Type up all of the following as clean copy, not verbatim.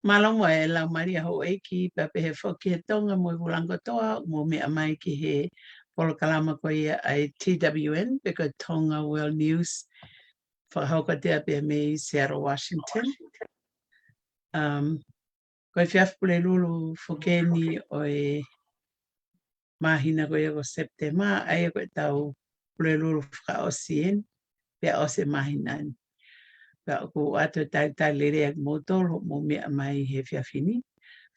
Malamo e lau maria ho eiki pa pe he whoki he tonga mo i wulango toa mo mea mai ki he polo kalama ko ia ai TWN peko Tonga World News whakahauka tea pe me Seattle, Washington. Koe whiawhpule lulu whokeni o e mahina ko ia ko September ai ko e tau pule lulu whaka osien pe ose mahinani. Ka ko ato tai lere ak motolo mo mea mai he whiawhini.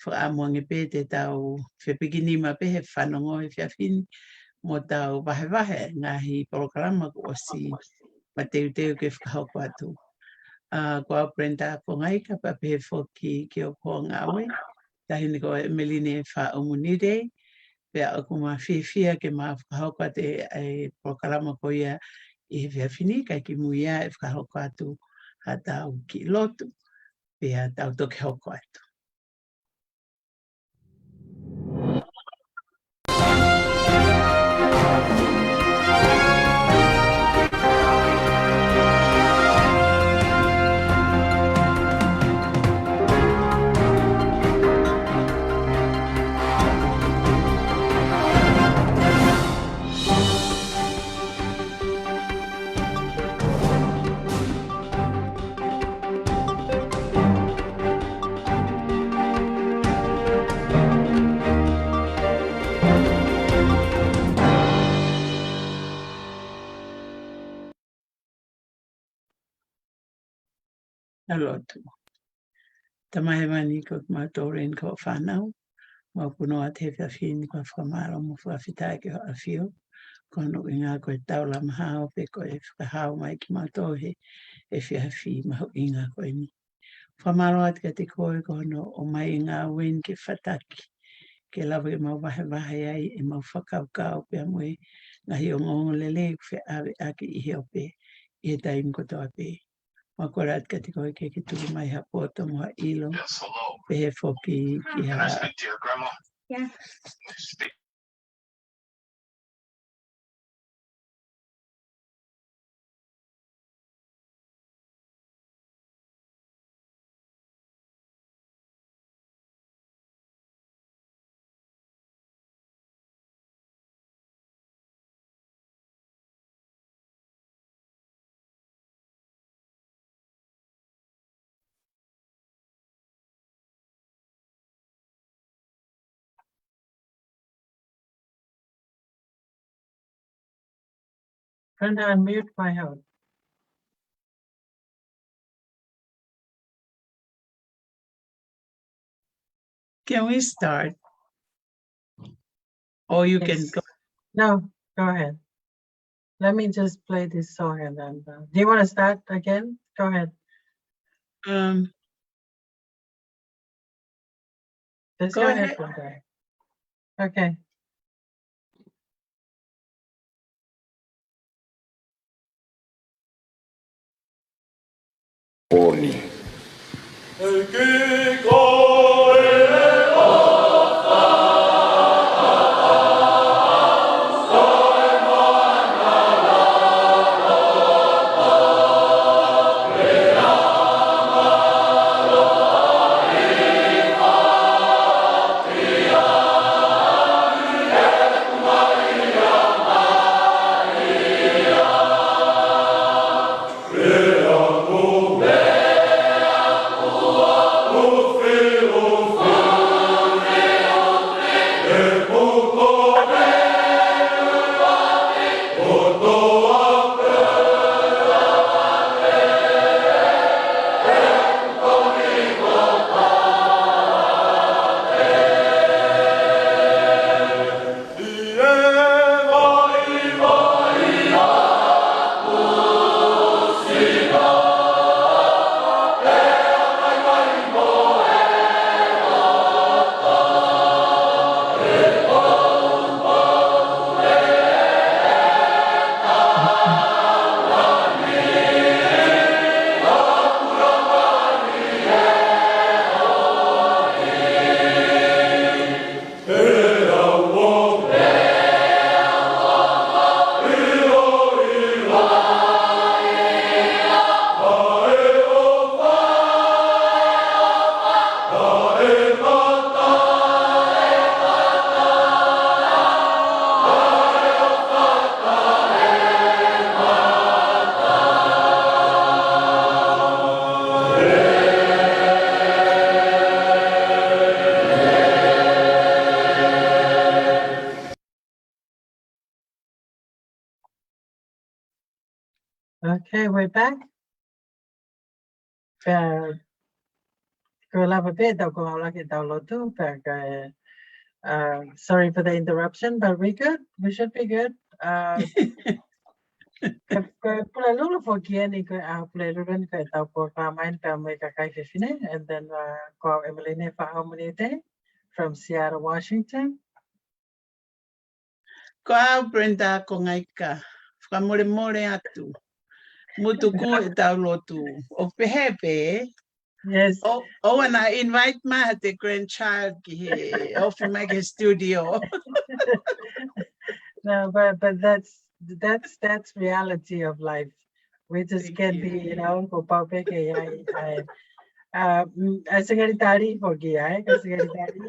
Whaamoange pe te tau whepikini ma pe he whanongo he whiawhini mo tau wahe ngahi porokalama ko osi ma teu ke whakahauko atu. Ko au Brenda Kongaika pa pe whoki ki o ko ngawe. Tahini ko Emeline Faaumu-Niutei Brenda aku ma whiwhia ke ma whakahauko ate e porokalama ko ia I he whiawhini kai ki muia e whakahauko atu a tau ki lotu pe a tau toke hauko atu. Alotu. Tamahe mani ko mātoren ko whanau. Mau puno a te whiawhini ko whamaro mo whawhitai ki ho a whio. Kono I ngā koe tau la mahao pe ko e whakahao mai ki mātohe e whiawhi maho I ngā koe ni. Whamaro ati ka te koe kono o mai I ngā wen ke whataki. Ke lawa ke mau wahe ai e mau whakaukau pe amoe ngahi o ngongo lele whi awe ake I heo pe I he taim kotoa pe. Makora at kati koe ke tuku mai ha poto mo ha ilo. Yes, hello. Pe he whoki ki ha. Can I speak to your grandma? Yeah. Brenda, unmute my house. Can we start? Or you can go. No, go ahead. Let me just play this song and then. Do you want to start again? Go ahead. Just go ahead. Okay. Oni. Feel Okay, we're back. Sorry for the interruption, but we're good. We should be good. Pula for Kiani play Ruben for Carmine Family Fifine, and then call Emeline Faaumu-Niutei from Seattle, Washington. Koa Brenda Kongaika, whamore atu. Mutuku e tau lotu. O pehepe, Yes. Oh, and I invite my the grandchild here, off my studio. No, but that's reality of life. We just Thank can't you. be, you know, go public. Secretary for Gia, secretary.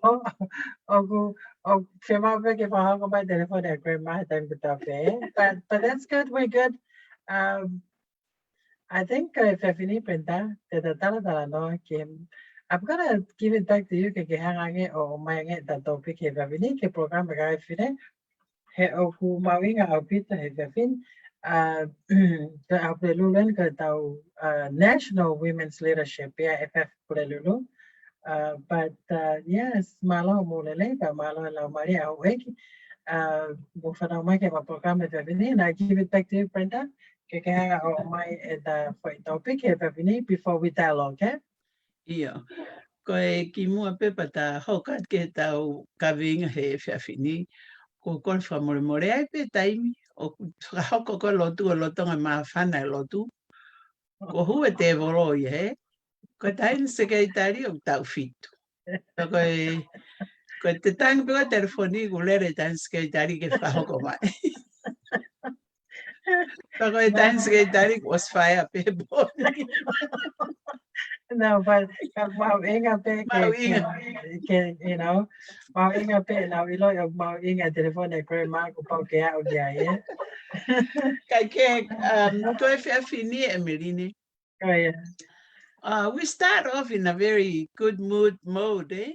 Or Fema Beke for how by telephone at grandma time but that's good. We're good. I think if I finish Brenda, I'm gonna give it back to you. Or my that topic if I finish the program, I finish. Who mawinga au pita he vavin the apeluluan ka tau National Women's Leadership FF pelulu but yes malo mulele ka malo la Maria aweki bufana mai ke ma program e vavin and I give it back to you Brenda ke hanga o mai the topic e vavin before we dialogue okay yeah koe ki mua pepa ta hokat ke tau kavinga he whiawhini ko kon whamore ai pe taimi o hoko ko lotu o lotonga maa whana lotu ko hua te voro i he ko taini sekretari o tau fitu ko te tangi peka telefoni ko lere taini sekretari ke whahoko mai ko taini sekretari ko whaya pe boni no, but mau inga pe ke you know mau inga pe na ilo yo mau inga telefone ko ma ko pau ke au dia ye kai ke ko whiawhini Emeline oh yeah we start off in a very good mode eh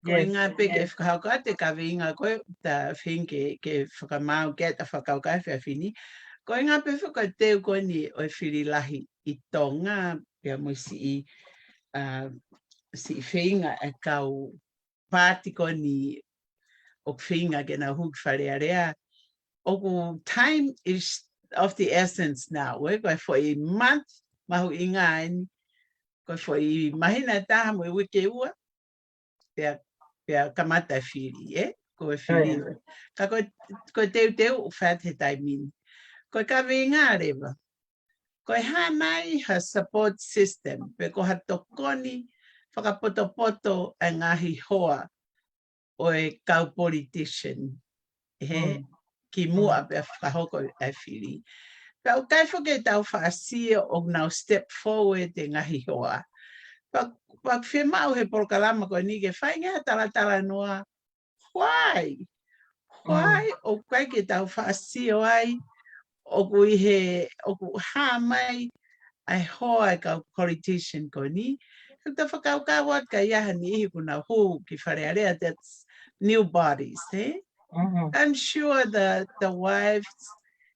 ko inga pe ke whakauka te kavinga ko ta whinke ke whakamau ke ta whakauka whiawhini ko inga pe whakateu ko ni o whirilahi i Tonga pia mo si si whinga e kau pāti ko ni o whinga ke na huk wharearea o time is of the essence now we ko for a month mahu inga ai ko for i mahina taha mo wike ua pia kamata whiri ko whiri ka ko teu o what he taimini ko ka vinga rewa ko hanai ha support system pe ko ha tokoni whakapoto a ngahi hoa o e kau politician ki mua pe whahoko e whiri Pau kai whake tau whaasia o now step forward e ngahi hoa. Pau whemau he porokalama ko ni ke whainga tala noa. Why? O kai ke tau whaasia ai o kui he o ku hamai ai hoa ka politician ko ni. Ka whakau ka wat ka iaha ni ihi kuna hu ki wharearea that's new bodies, eh? I'm sure that the wives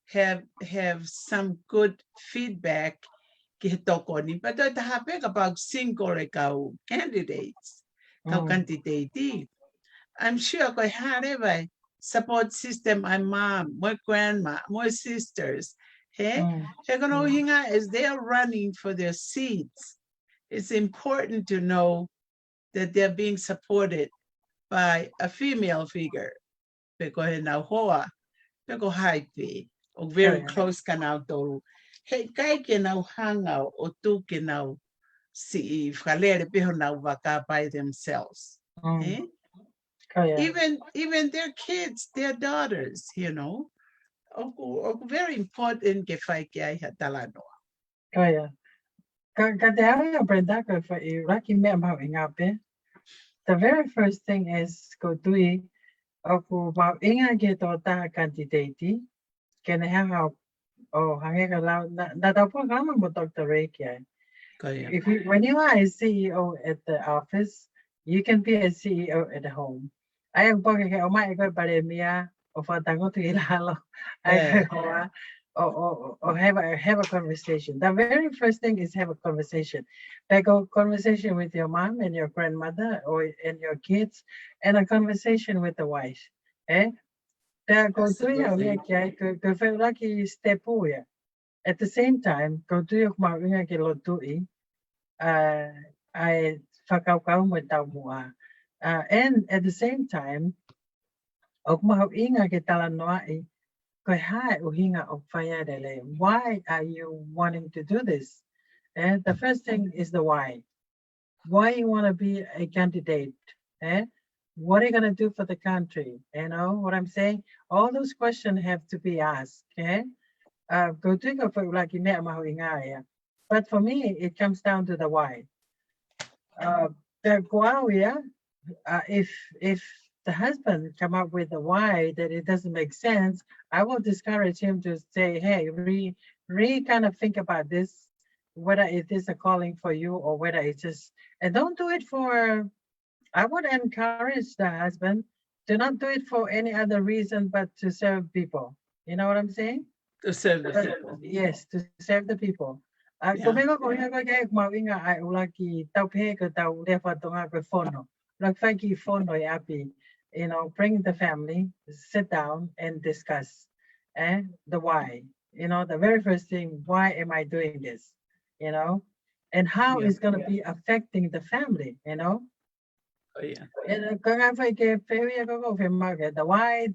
have some good feedback ki he toko ni, but I have about single kau candidates, kau candidate. I'm sure ko hareva support system my mom, my grandma, my sisters. He kono hinga as they are running for their seats. It's important to know that they're being supported by a female figure. Because now hoa, peko haipe. O very close ka nau tolu. He kai ke nau hanga o tu ke nau si whalere peho nau waka by themselves. Eh? Even their kids, their daughters, you know. O very important ke whai ke ai hatala noa. Kaya. Ka te hanga Brenda ko whai raki mea mau inga pe. The very first thing is ko tui o ku mau inga ke tō taha candidate ke ne hanga o hange ka lau na tau po kama mo Dr. Ray kia. When you are a CEO at the office, you can be a CEO at home. Ai ang po ke o mai ko pare mia o whatango tu ilalo. Ai ko hoa or have a conversation. The very first thing is have a conversation. Like a conversation with your mom and your grandmother and your kids, and a conversation with the wife. Eh? Go to your feel like you step away. At the same time, go to your mawinga ke lotui. I whakaukau mo tau mua. And at the same time, ok mahau inga ke tala noai. Why are you wanting to do this? And the first thing is the why. Why you want to be a candidate? Eh? What are you going to do for the country? You know what I'm saying? All those questions have to be asked. Okay? But for me, it comes down to the why. If the husband come up with a why that it doesn't make sense, I will discourage him to say, hey, kind of think about this, whether it is a calling for you or whether it's just, and don't do it for, I would encourage the husband to not do it for any other reason but to serve people. You know what I'm saying? To serve the people. Yes, to serve the people. Ko me ko hea ko ke mawinga ai ulaki tau pe ko tau lefa tonga ko fono. Like faki fono e api, bring the family, sit down and discuss the why. The very first thing, why am I doing this? And how it's going to be affecting the family, Oh, yeah. And the why,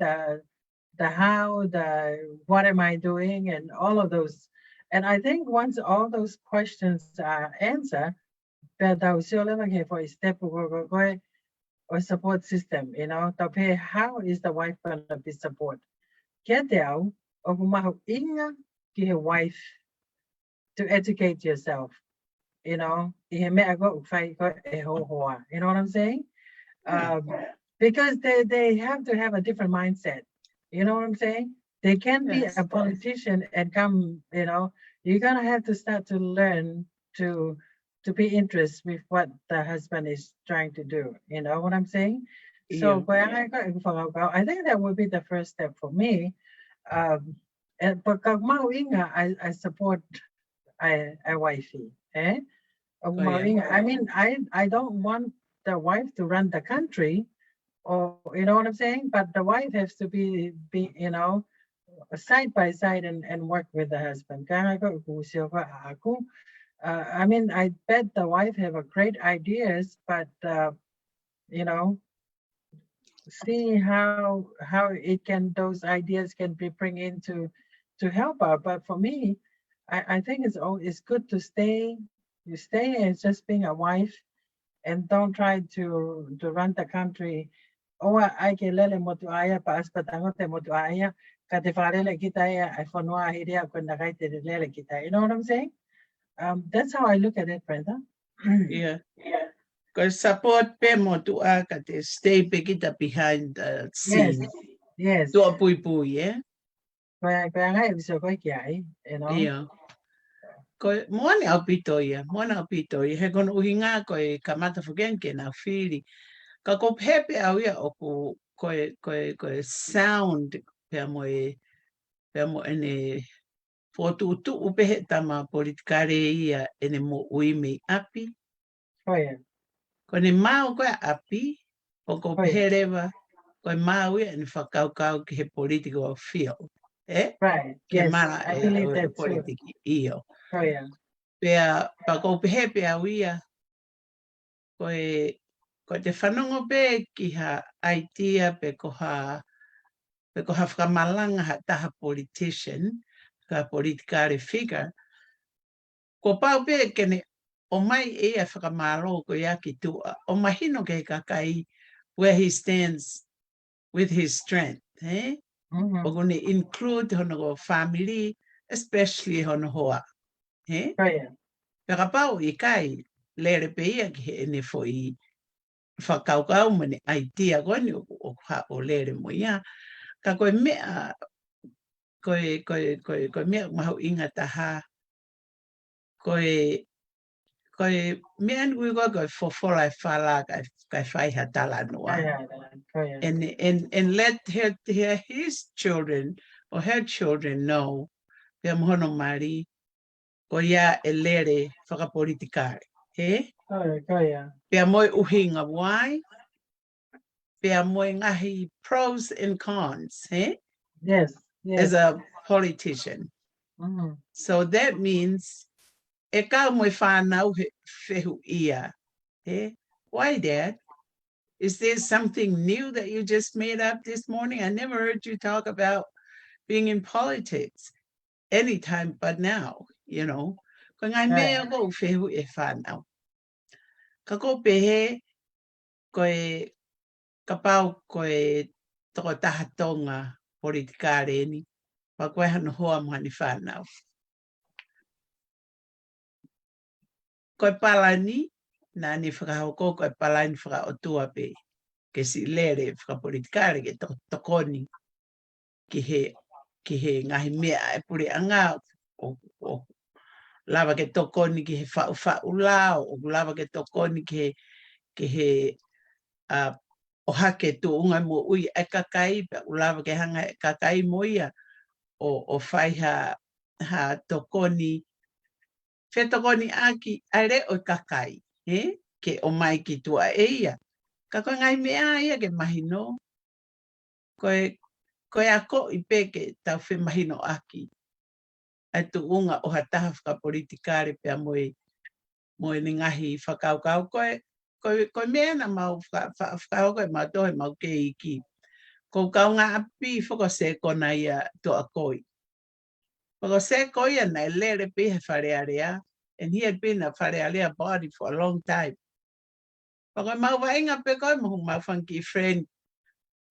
the how, the what am I doing, and all of those. And I think once all those questions are answered, for a step or support system, how is the wife going to be support? Get out of inga ki wife to educate yourself, you know what I'm saying? Because they have to have a different mindset. You know what I'm saying? They can't be a politician and come, you're gonna have to start to learn to be interested with what the husband is trying to do. You know what I'm saying? So I think that would be the first step for me. And but I support I wifey. I mean, I don't want the wife to run the country, or you know what I'm saying. But the wife has to be side by side and work with the husband. I mean, I bet the wife have a great ideas, but you know, see how it can those ideas can be bring into to help her. But for me, I think it's good to stay. You stay as just being a wife, and don't try to run the country. O ai ke lele motu aya pa aspatango te motu aya ka te wharele kita ia ai whanua hirea ko na kai te lele kita. You know what I'm saying? That's how I look at it, Brenda. Yeah. Because support pe motu a ka te stay pe kita behind the scene. Yes. Tua pui pui, yeah? Kaya ngai viso ko kiai, Yeah. Ko moane au pito ia, he kono uhinga ko e kamata fugenke na fili. Ka ko pepe au ia o ko sound pe mo ene fotu tu upehe tama politikare ia ene mo uime api. Oh yeah. Ko ne mau ko api o ko perewa ko mau ia ene whakaukau ki he political field. Right. Ke Yes. mara I believe that politiki iyo. Oh yeah. Pea pa ko pepe au ia ko te whanongo pe ki ha idea pe ko ha whamalanga ha taha politician, ka politikare figure, ko pau pe kene o mai e a whakamaro ko ia ki tua, o mahino ke kakai where he stands with his strength, eh? Mm-hmm. O kone include hono ko family, especially hono hoa, eh? Oh yeah. Peka pau I kai, lere pe ia ki he ene fo I whakaukau mene idea kone o lere mo ia, ka koe mea koe mea mahu inga taha koe mea ngui koe fofolai whala kai whaiha tala noa. And let his children or her children know pia mohono mari, ko ia e lere whakapolitikare. He? Kaya. Pia moe uhinga wai, pia moe ngahi pros and cons, he? Yes, yes. As a politician. So that means, e ka moe whanau he whehu ia. He? Why, Dad? Is there something new that you just made up this morning? I never heard you talk about being in politics anytime but now, you know. Ko ngai mea ko whehu e whanau. Ka ko pehe koe ka pau koe toko taha tonga politikare ni. Pa koe hana hoa mahani whanau. Koe palani, nā ni whakahoko koe palani whakaotua pe. Ke si lere whakapolitikare ke tokoni. Ki he ngahi mea e puri anga o lava ke tokoni ki he whau la, o lava ke tokoni ki he o hake tu unga mo ui e kakai, o lava ke hanga e kakai mo ia o whaiha ha tokoni, whe tokoni aki are o kakai, ke o mai ki tua e ia. Ka koe ngai mea ia ke mahino, koe ako i peke tau whi mahino aki. Ai tu unga o hataha whakapolitikare pia moe ni ngahi whakaukau koe mea na mau whakauko e mau tohe mau ke iki. Ko kau ngā api whakaseko na ia to a koi. Whakaseko ia na lere pihe wharearea, and he had been a wharearea body for a long time. Whaka mau wainga pe koe mahu mau whanki friend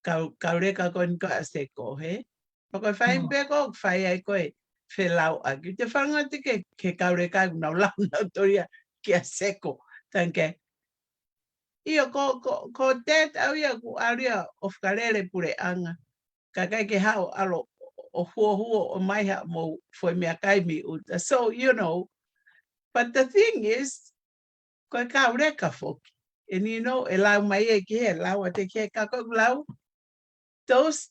kau reka koe ni koe a seko, he? Whaka whain pe koe whai ai koe whelau aki. Te whangati ke kau reka nau lau nau toria ki a seko. Tanke, ia ko tet au ia ku aria o whakarere pure anga. Ka kai ke hao alo o huo o maiha mo foi mea kaimi uta. So, you know, but the thing is, koe kau reka whoki. And you know, e lau mai e ki he lau a te ke kako lau. Those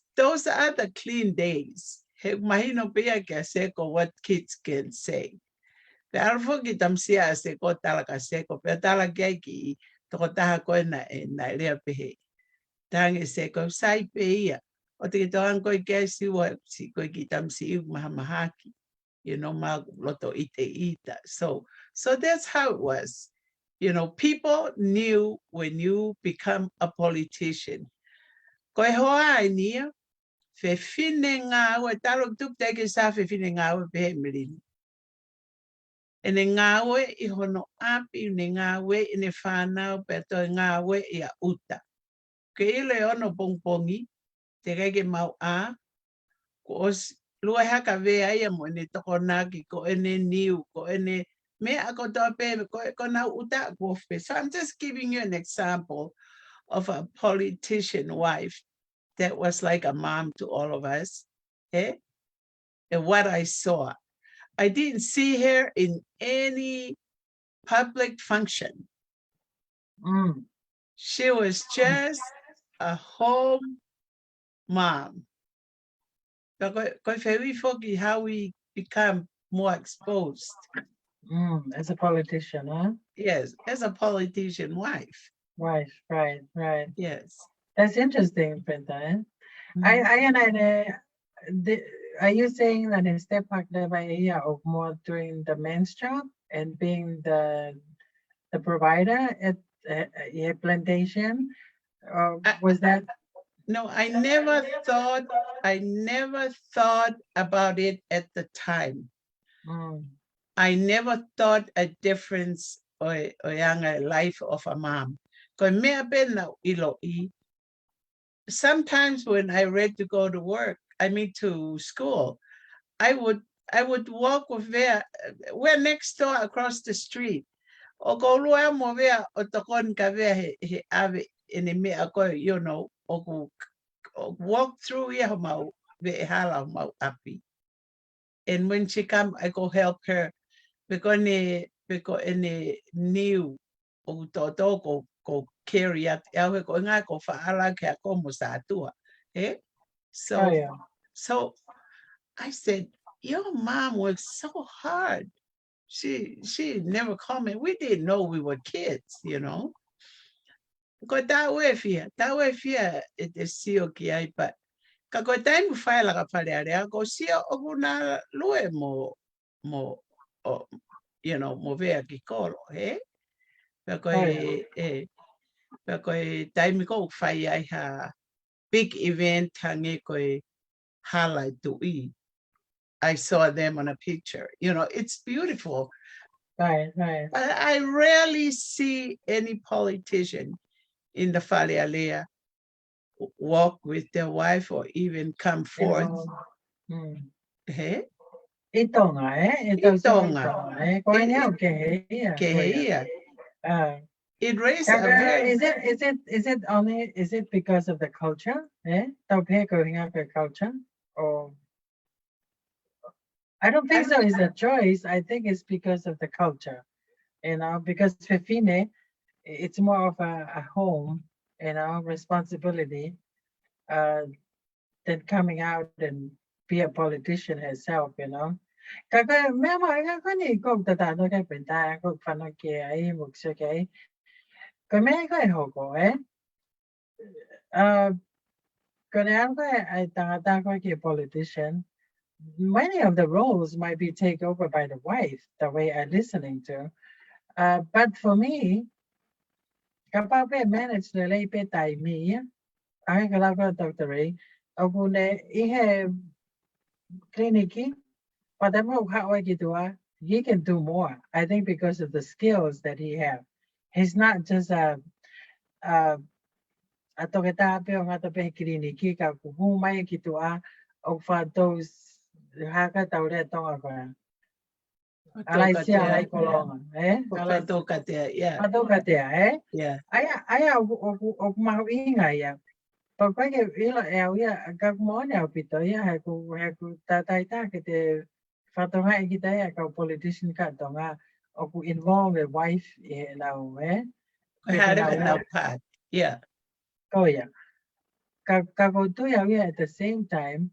are the clean days. He mahino pia ke seko what kids can say. Pe alfo ki tamsia se ko tala ka seko. Pe tala kia ki toko taha koe na rea pehe. Tangi seko sai pe ia. O te ki toan koe kia siwa si koe ki tamsi iu maha mahaki. You know, ma loto ite ita. So that's how it was. You know, people knew when you become a politician. Koe hoa ai nia. Fe fine ngā ua, talo tup teke sa fe fine ngā ua pe Emeline. E ne ngā ua I hono api, ne ngā ua I ne whanau, pe toi ngā ua I a uta. Ke ile ono pongpongi, te keke mau a, ko os lua haka vea ia mo ne toko naki, ko ene niu, ko ene me ako toa pe, ko nau uta ko fe. So I'm just giving you an example of a politician wife that was like a mom to all of us. And what I saw. I didn't see her in any public function. She was just a home mom. How we become more exposed. As a politician, huh? Yes, as a politician wife. Right. Yes. That's interesting, Brenda. Are you saying that in step back there by a year of more doing the men's job and being the provider at a plantation? Was that? No, I never thought about it at the time. I never thought a difference or a life of a mom. Sometimes when I read to go to work, to school, I would walk with we're next door across the street. O ko lua mo vea o tokon ka vea he ave ene mea koe, you know, o walk through ia mau ve hala mau api. And when she come, I go help her. Beko ene niu o toto ko carry at ewe ko nga ko faala ke ako mo sa atua. So I said, your mom worked so hard. She never comment. We didn't know we were kids, you know. Ko ta we fia it is sio ki ai pa. Ka ko tai mu fai la ka pale area ko sio o kuna lue mo o you know mo vea ki kolo, eh? Pa ko Oh yeah. pa ko tai mi ko fai ai ha big event hangi ko highlight to e. I saw them on a picture. You know, it's beautiful. Right, right. I rarely see any politician in the Falealea walk with their wife or even come forth. He? I Tonga, eh? Ito I sa Tonga. Tonga, eh? Ko niya It, okay, yeah, ke ko yeah. heia. It raised a Kaka, very is it because of the culture? Eh? Tau pe ko hinga ka culture? Or I don't think I, so. It's a choice. I think it's because of the culture. You know, because Fefine, it's more of a home, you know, responsibility, uh, than coming out and be a politician herself, you know. Kaka, mema, kaka ni kok tata no kay penta, kok fano ke ay mukso kay. Kame ko hoko, eh? Uh, Kaya ko ay tangata ko ke politician. Many of the roles might be taken over by the wife, the way I'm listening to. But for me, kapag pe manage na lay pe tay mi, ay kalako doctor abune ihe kliniki, padamo how he can do more. I think because of the skills that he have. He's not just a atoketa pe o ngata pe kliniki ka kuhumay kitua o fa those haka taure tonga ko. Alay siya alay kolongan, eh? Alay yeah, patokatea, eh? yeah. Aya og mawinga ya. Pagpag ilo ya kag mo na pito ya haku tatay ta kete fatonga kita ya ka politician ka tonga o ku involve a wife na eh I peke had na it ya now part. Yeah. ko ya ka ko tu ya at the same time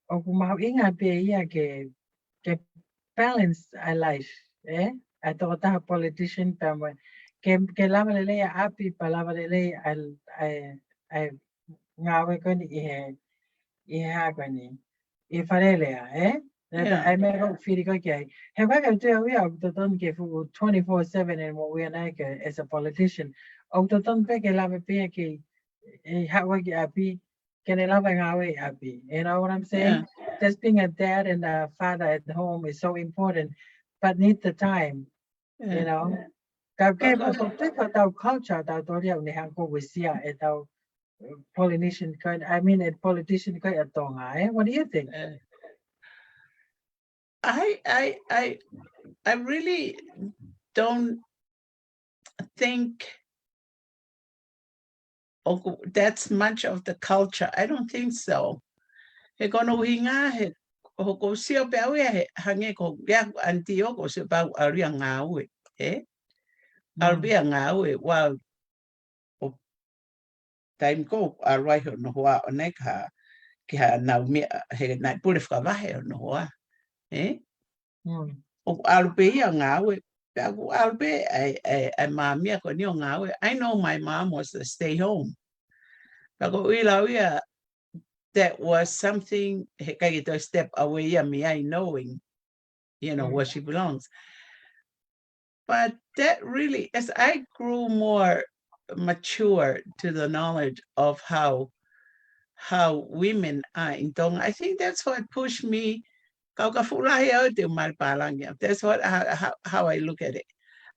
o ku mawinga pe ya ke balance a life eh ato ta politician tama ke lama lele ya api palama lele al ngawe ko ni ihe gani ifarelea that Yeah. I may go feel okay. Have I got to we out the don't give 24/7 and what we are like as a politician. Out the don't peg a lava peki how I get happy can a lava away happy. You know what I'm Yeah. saying? Just being a dad and a father at home is so important, but need the time, you Yeah. know. Okay, But but take out our culture that Doria we have go with Sia at our Polynesian kind. I mean, a politician kind of Tonga. What do you think? I I I I really don't think that's much of the culture. I don't think so. He kono hinga he hoko sio pe au he hange ko ya antio ko se pa aria ngawe. Eh? Albia ngawe wa o time ko arwai ho no wa oneka ki ha na mi he na pule fa va he no wa. Eh? O albia ngawe Albe, I mami ko ni ngawe. I know my mom was to stay home. Ako ila that was something a step away me I knowing, you know, where she belongs. But that really, as I grew more mature to the knowledge of how women are in Tonga, I think that's what pushed me. That's what how I look at it.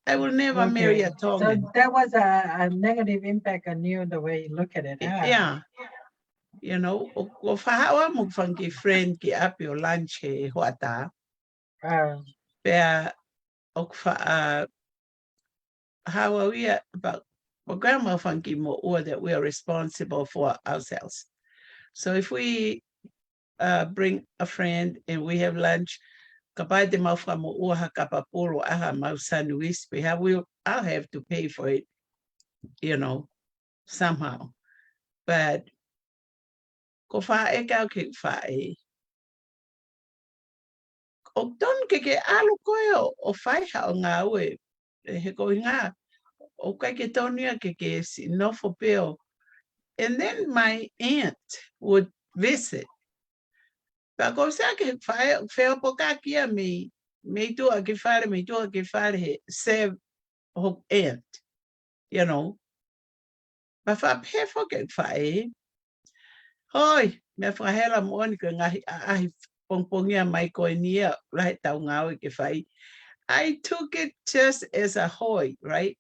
I will never marry Okay, a so Tongan. that was a negative impact on you the way you look at it, huh? Yeah, you know, o fahawa mo funky friend ki apio lunch huata. Uh, Pea o how are we about well, grandma funky mo or that we are responsible for ourselves. So if we bring a friend and we have lunch, kapag de maufa mo uha kapapuro aha mau sandwich, I'll have to pay for it, you know, somehow. But ko fa e ka ki fa e o ton ke alu koe o whaiha o ngā ue. He ko ngā, o kai ke tonia ke si nofo peo. And then my aunt would visit. Pa ko sa ke whao po ka kia me tua ke whare he se ho aunt, you know. Pa wha pefo ke whae. Hoi, me whahela moani ka ngahi ahi pongpongia mai koe nia, rahe tau ngāwe ke whai. I took it just as a hoi, right?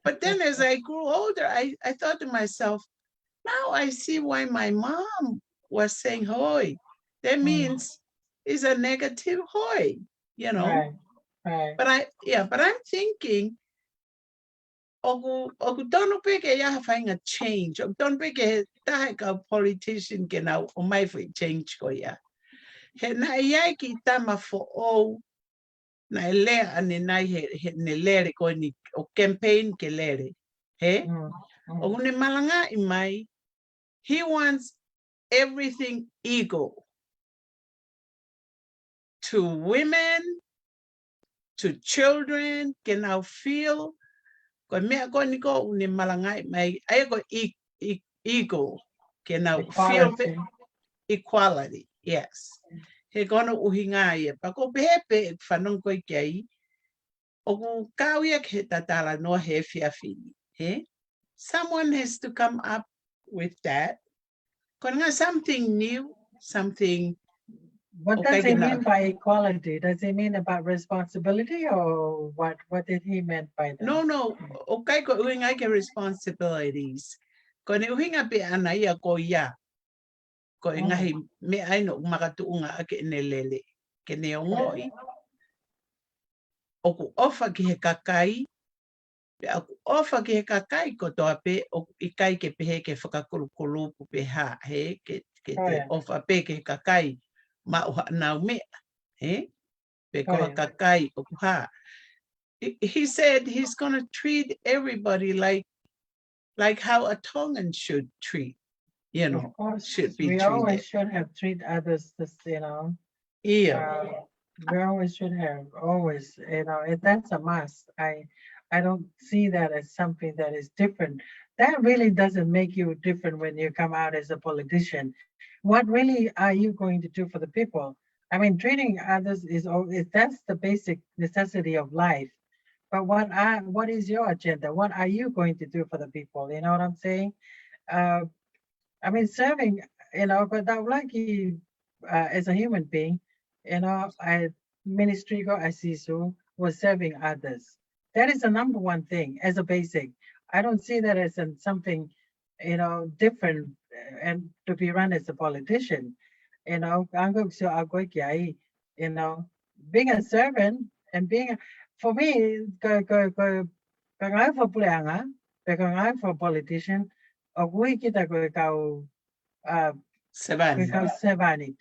But then as I grew older, I thought to myself, now I see why my mom was saying hoi. That means it's a negative hoi, you know. Right. But I'm thinking, oku tono peke ya having a change. Oku tono peke tahe ka politician ke na o mai fo change ko ya. He na ia ki tama fo o na ele ane nai he ne lere ko ni o campaign ke lere. He? O ne malanga I mai, he wants everything equal to women, to children, can now feel ko mea ko ni ko ne malanga mai ai ko equal can now feel equality. Yes. He kono uhinga ia pa ko pepe whanong koe kia o ku kawia ke tatala no he fiafini. He? Someone has to come up with that. Kona something new, something. What does he mean by equality? Does he mean about responsibility or what? What did he mean by that? No. Okay, ko uhinga ke responsibilities. Kone uhinga pe ana ia ko ia. Ko ngahi me ai no makatuunga ake nelele. Ke ne ngoi. Oku ofa ki he kakai. Pe aku ofa ki he kakai ko toa pe o ikai ke pehe ke whakakulu pe ha. He ke te ofa pe ke kakai. Ma uha nau mea. He? Pe koha kakai oku ha. He said he's going to treat everybody like how a Tongan should treat, you know, of course, should be we treated. always should have treated others, you know. Yeah. We always should have, always, you know, that's a must. I don't see that as something that is different. That really doesn't make you different when you come out as a politician. What really are you going to do for the people? I mean, treating others is that's the basic necessity of life. But what is your agenda? What are you going to do for the people? You know what I'm saying? I mean, serving, you know, but that like as a human being, you know, ministry go asisu was serving others. That is the number one thing as a basic. I don't see that as something, you know, different and to be run as a politician. You know, you know, being a servant and being for me, for politician, kita Sevanit.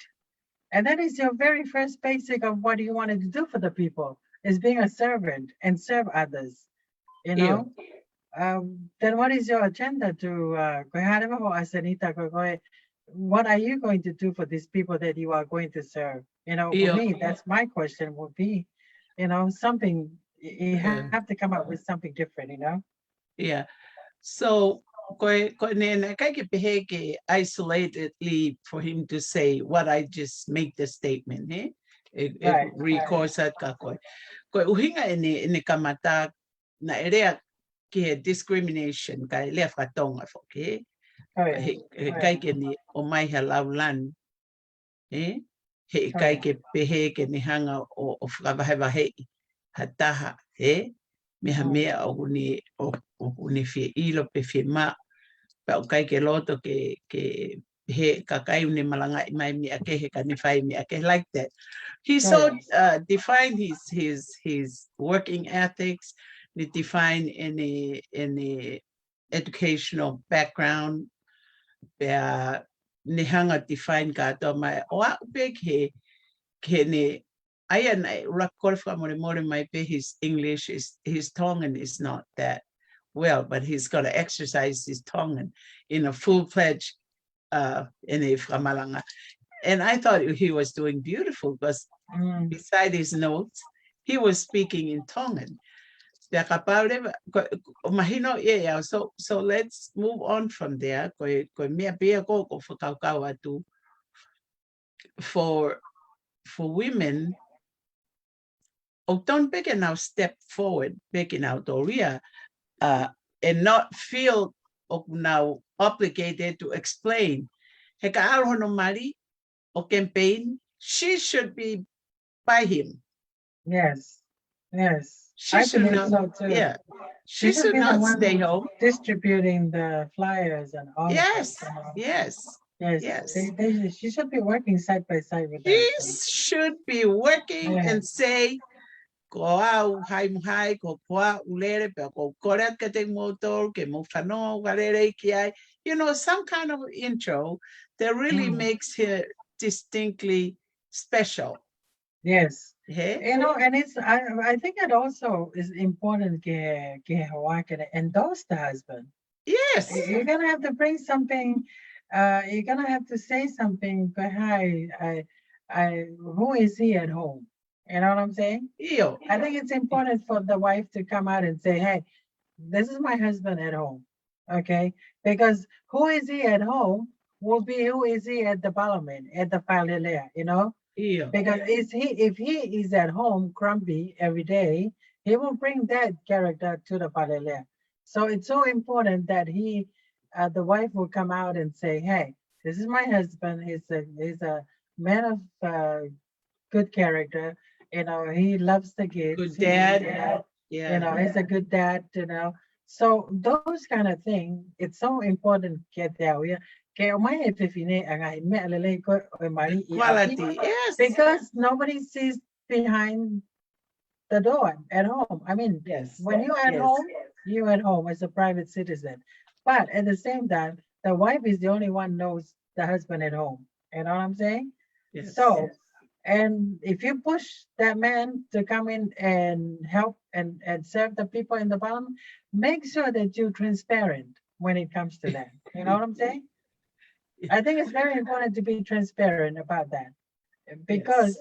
And that is your very first basic of what you wanted to do for the people, is being a servant and serve others, you know? Yeah. Then what is your agenda to, what are you going to do for these people that you are going to serve? You know, for me, that's my question would be, you know, something, you have to come up with something different, you know? Yeah. So, isolatedly for him to say what I just make the statement, eh? Recourse at kakoy. Ko uhinga ini kamata na area ki discrimination kai left Tonga okay? Kai ke ni o mai halaulan, eh? He kai ke pehe ke ni hanga o whakawahewahe hataha, eh? Meha mea o uni fie ilo pe fie ma pa o kai ke loto ke he kakai uni malanga mai mi ake he ka ni whai mi ake like that. He so defined his working ethics, he defined any educational background, ni hanga define ka to mai o a pe ke ni I his English his Tongan is not that well, but he's got to exercise his Tongan in a full-fledged in a Framalanga. And I thought he was doing beautiful because beside his notes, he was speaking in Tongan. So let's move on from there. For women, don't big now step forward, big now Doria, and not feel now obligated to explain. Heka alhono mari o campaign, she should be by him. Yes, yes. She I should believe not, so too. yeah. She She should should be the not one stay home. distributing the flyers and all of Yes, that. yes, Yes, yes. she should be working side by side with the She husband. should be working Yeah. and say, ko au hai hai ko kwa ulere pe ko kore ke te motor ke mo fano galere ki ai, some kind of intro that really makes her distinctly special. Yes. Hey? And I think it also is important to endorse the husband. Yes. You're gonna have to bring something. You're gonna have to say something. Hi, who is he at home? You know what I'm saying? Io. I think it's important for the wife to come out and say, "Hey, this is my husband at home." Okay, because who is he at home will be who is he at the parliament, at the palilea, Io. because if he is at home grumpy every day, he will bring that character to the palilea. So it's so important that the wife will come out and say, "Hey, this is my husband. He's a man of good character. He loves the kids. Good dad. Yeah. He's a good dad. So those kind of things, it's so important get there. Kaya umay epifine ang ahime alalay ko o mali Quality. Yes. because nobody sees behind the door at home. I mean, Yes. when you're at home, you're at home as a private citizen. But at the same time, the wife is the only one knows the husband at home. You know what I'm saying? Yes. So, and if you push that man to come in and help and serve the people in the bottom, make sure that you're transparent when it comes to that. You know what I'm saying? I think it's very important to be transparent about that because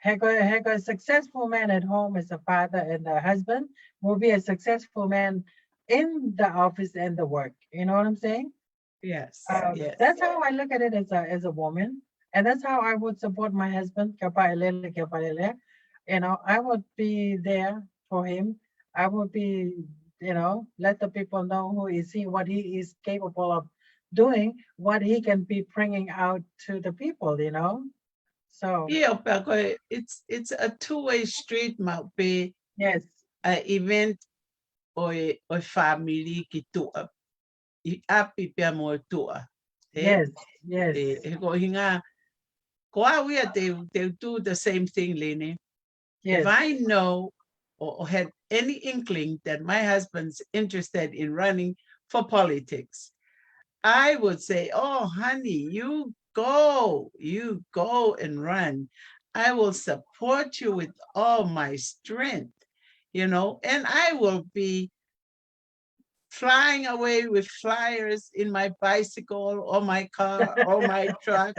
a successful man at home as a father and a husband will be a successful man in the office and the work. You know what I'm saying? Yes. Yes. That's how I look at it as a woman, and that's how I would support my husband. I would be there for him. I would be, let the people know who is he, what he is capable of doing, what he can be bringing out to the people. So Yeah, because it's a two-way street, be yes, an event or family ki tua. I api pia mo tua. yes, yes, Ko hinga ko awia they do the same thing, Lene. If yes, I know or had any inkling that my husband's interested in running for politics, I would say, "Oh, honey, you go and run. I will support you with all my strength, and I will be flying away with flyers in my bicycle or my car or my truck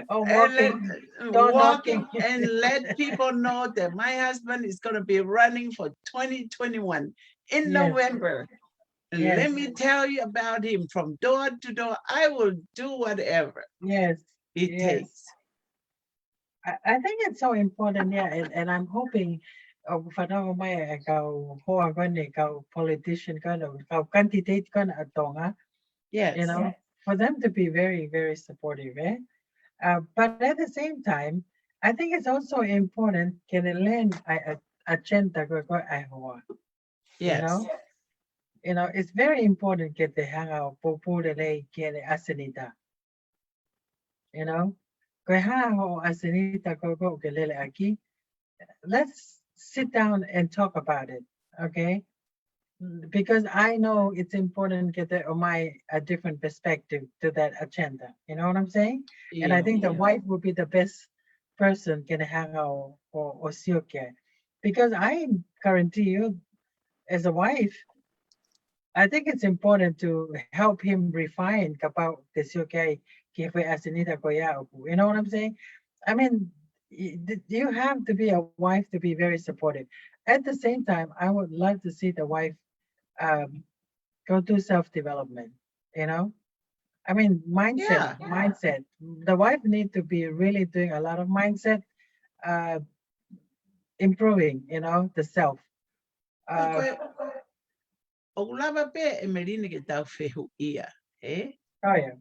or and walking. and let people know that my husband is going to be running for 2021 in Yes, November. And yes, let me tell you about him from door to door. I will do whatever yes, it yes. takes." I think it's so important, yeah, and I'm hoping politician candidate Tonga, Yes. for them to be very, very supportive, eh? But at the same time, I think it's also important can learn agenda you Yes. know, it's very important get the hang out populate get asenita, you know. Kaya asenita go kelele aki. Let's sit down and talk about it, okay? Because I know it's important to get a different perspective to that agenda. You know what I'm saying? And I think the wife would be the best person can hang out or sioke. Because I guarantee you, as a wife, I think it's important to help him refine about the sioke you know what I'm saying? I mean, you have to be a wife to be very supportive. At the same time, I would love to see the wife um, go to self-development, you know? I mean, Yeah. mindset. The wife need to be really doing a lot of mindset uh, improving, you know, the self. Uh, Koe, o lava pe Emeline ke tau whehu ia. oh yeah,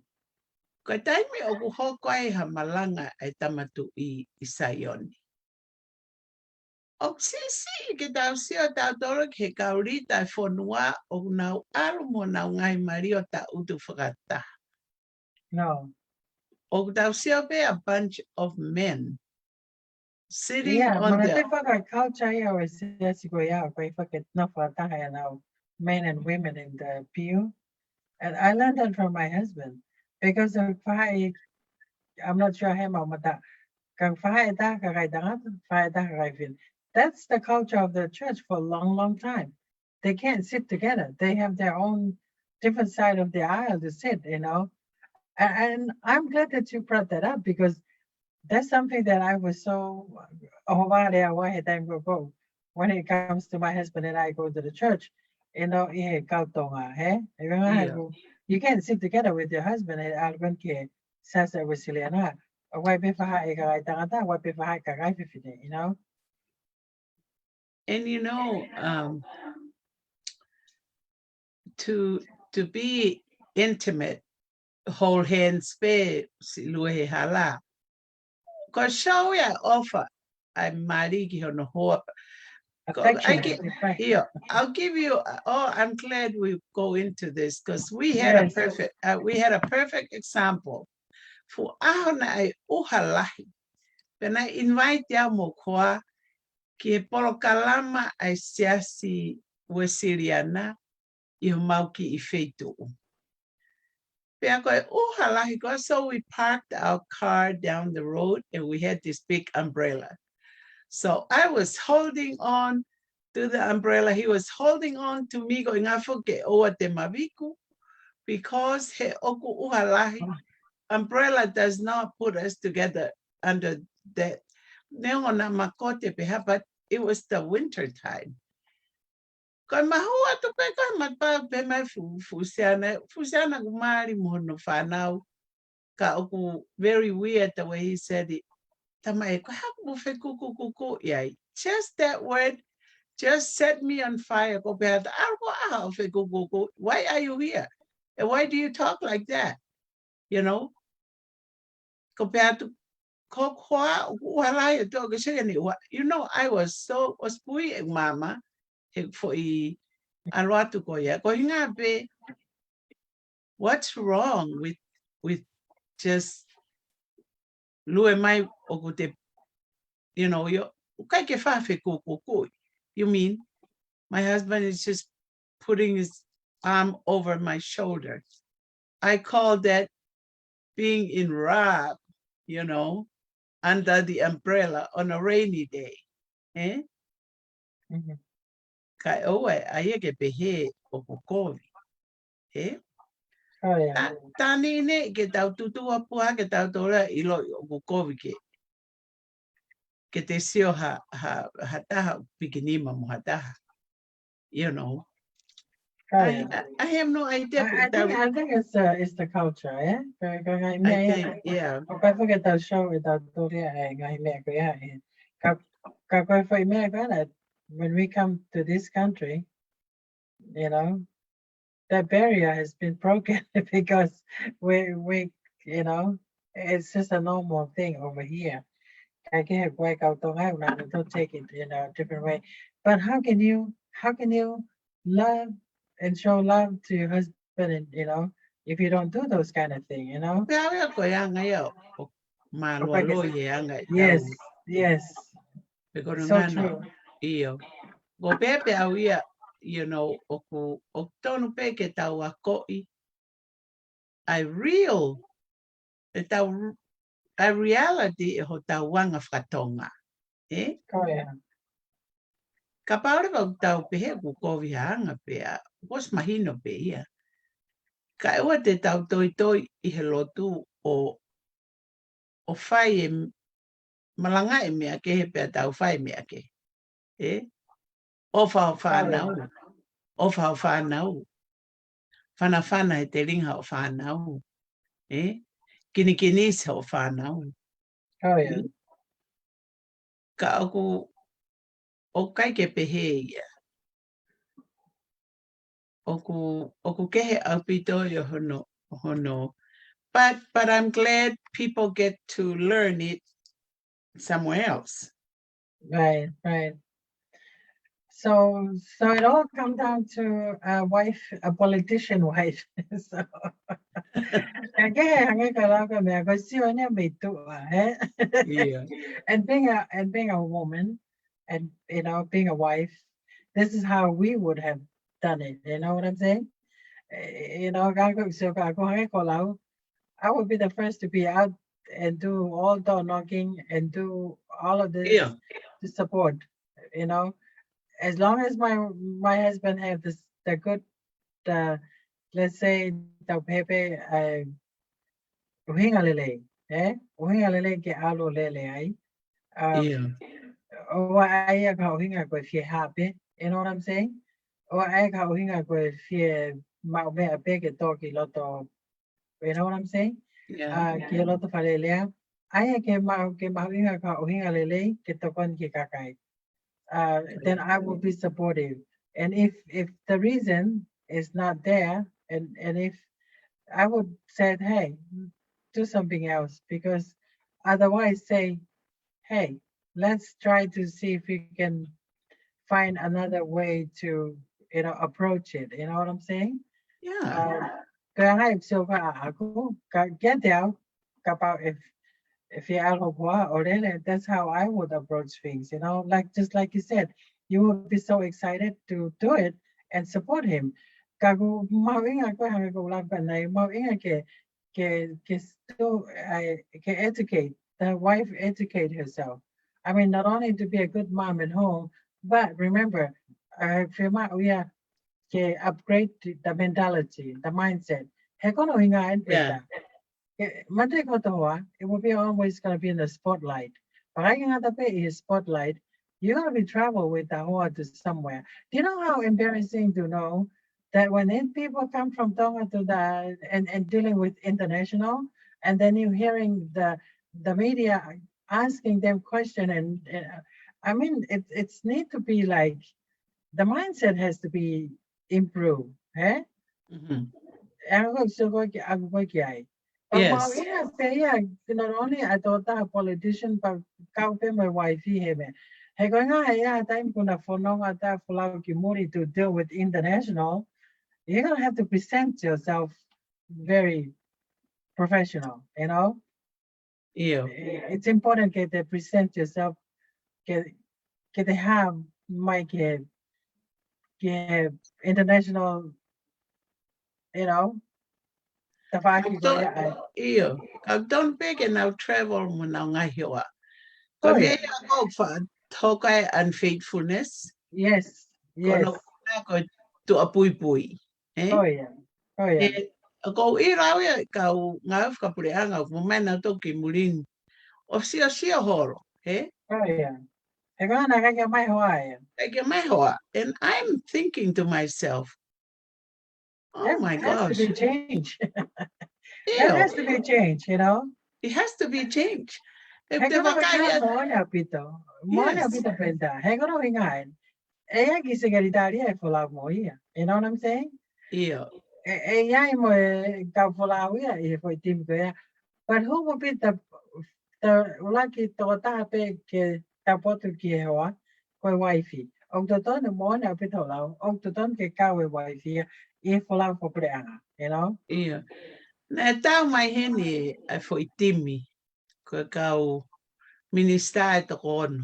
Koe taimi o ku hoko ai ha malanga ai tamatu i Saioni. O sisi ke tau sio tau toro ke kaurita e whonua o nau aru mo nau ngai mari o ta utu whakata. no, O tau sio pe a bunch of men sitting yeah. on the... Manate whaka culture ia o se si ko ia ko I whaka no whataha ia now men and women in the pew. And I learned that from my husband because of whai, I'm not sure him or mata. Kang whai da ka kai dangat, whai da ka kai fin. That's the culture of the church for a long, long time. They can't sit together. They have their own different side of the aisle to sit, you know. And I'm glad that you brought that up because that's something that I was so when it comes to my husband and I go to the church, you know, Yeah. you can't sit together with your husband and algon ke sasa wasiliana. You know? And you know, to be intimate, hold hands pe si lue hala. Ko show ya offer I mari ki hono ho. I Affection. get, yeah, I'll give you. Oh, I'm glad we go into this because Yes. we had a perfect example. For ahona ai uhalahi. When I invite ya mo kwa ki polo kalama ai siasi wesiriana I mauki I feitu. So we parked our car down the road and we had this big umbrella. So I was holding on to the umbrella. He was holding on to me going afoke oa te maviku because he oku uhalahi umbrella does not put us together under that. Neona makote peha, but it was the winter time. Kai mahua to pe kai matpa pe mai fusiana kumari mono whanau. Ka oku very weird the way he said it. Tamai ko haku fe kuku kuku yai. Just that word just set me on fire. Ko pe hata arko aha fe kuku kuku. Why are you here? And why do you talk like that? You know? Ko pe hata ko kwa wala ya to ke ni. You know, I was pui mama for I alwatu ko ya. Ko hinga pe what's wrong with just lue mai o te, you know, you mean my husband is just putting his arm over my shoulder. I call that being in Rab, you know, under the umbrella on a rainy day. Eh? Mhm. Kai oe aia ke pehe o kokovi. Eh? Oh yeah. Tani ne ke tau tutua pua ke tau tora ilo o kokovi ke te sio ha taha pikinima mo ha taha. You know, Oh yeah. I have no idea. I think it's the culture, yeah. I think, yeah. Okay, forget that show without Doria and I make yeah. For America, when we come to this country, you know, that barrier has been broken because we you know, it's just a normal thing over here. I can't work out don't take it in a different way. But how can you love and show love to your husband and if you don't do those kind of thing, you know? Pea ko yanga yo. Malua Okay, lo ye anga tau. yes, yes. Peko So ngana true. iyo. Go pepe au ia, you know, o tonu pe ke tau a koi. I real, e tau, a reality e ho tau wanga whatonga. Eh? Oh yeah. Ka paore wau tau pehe ku kovi hanga pea. Was mahino pe ia. Ka ewa te tau toi toi I he lotu o whai malanga mea ke he pea tau whai mea ke. O whanau. O whanau. Whana e te ringa o whanau. Kini sa o whanau. Oh, yeah. Ka aku o kai ke pehe ia. Oku kehe au pito yo hono. But I'm glad people get to learn it somewhere else. Right, right. So it all comes down to a wife, a politician wife. So, Yeah. and being a woman, and being a wife, this is how we would have done it. You know what I'm saying? I would be the first to be out and do all door knocking and do all of this Yeah. to support. You know, as long as my husband have the good, let's say the pepe uhinga lele, uhinga lele ke alo lele ai. Yeah. O ai ka uhinga ko fie happy. You know what I'm saying? O ai ka uhinga ko fie ma be a big toki loto. You know what I'm saying? Yeah. Kia loto whalelea. Aia ke mahuinga ka uhinga lele ke tokon ki kakai. Then I will be supportive. And if the reason is not there, and if I would say, hey, do something else, because otherwise say, hey, let's try to see if we can find another way to approach it. You know what I'm saying? Yeah. Kaya nga so ako get out about if you or that's how I would approach things, like just like you said, you would be so excited to do it and support him. Kago mawinga ko hanga ko lang panay mawinga ke still ke educate the wife educate herself. I mean, not only to be a good mom at home, but remember, we upgrade the mentality, the mindset. Hekono hinga and Yeah. Brenda. Monday Kotoa, it will be always going to be in the spotlight. But I can have to pay his spotlight. You're going to be travel with the hoa to somewhere. Do you know how embarrassing to know that when people come from Tonga to the and dealing with international, and then you're hearing the media asking them question and I mean it's need to be like the mindset has to be improved. Eh? Mm-hmm. Pag Yes. mauinga saya, not only I thought a politician, pag kaupe my wife heme. He going nga time kuna fonong ata fulau kimuri to deal with international. You're gonna have to present yourself very professional. Yeah. It's important that they present yourself. Get they have my get international. You know the fact you go Iyo. Kag don't beg and now travel mo na nga hiwa. Oh Kag yeah. ako fa tokai unfaithfulness. Yes. Kono Yes. kuna ko tu apui. Oh yeah. Oh yeah. Ako irawe kau ngaf ka pureanga mo mana to ki mulin. O sia horo. Oh yeah. They're gonna get my Hawaii. Like my hoa. And I'm thinking to myself, oh That my has to gosh, be changed. That ew, has to be changed. it has to be changed. If Hang the on a wakaya, moana pito. Moana yes, pito penta. Hang on a wingain. Eya gisigaridaria for la moia. You know what I'm saying? ew, Eya mo kafolawia if we team there. But who will be the lucky tota pe ke tapoto ki hewa ko wifey. Og to ton moana pito lao. Og to ton ke kawe wifey. If la for preanga. ew. Na tau mai heni ai foi timi ko kau minista e to kono.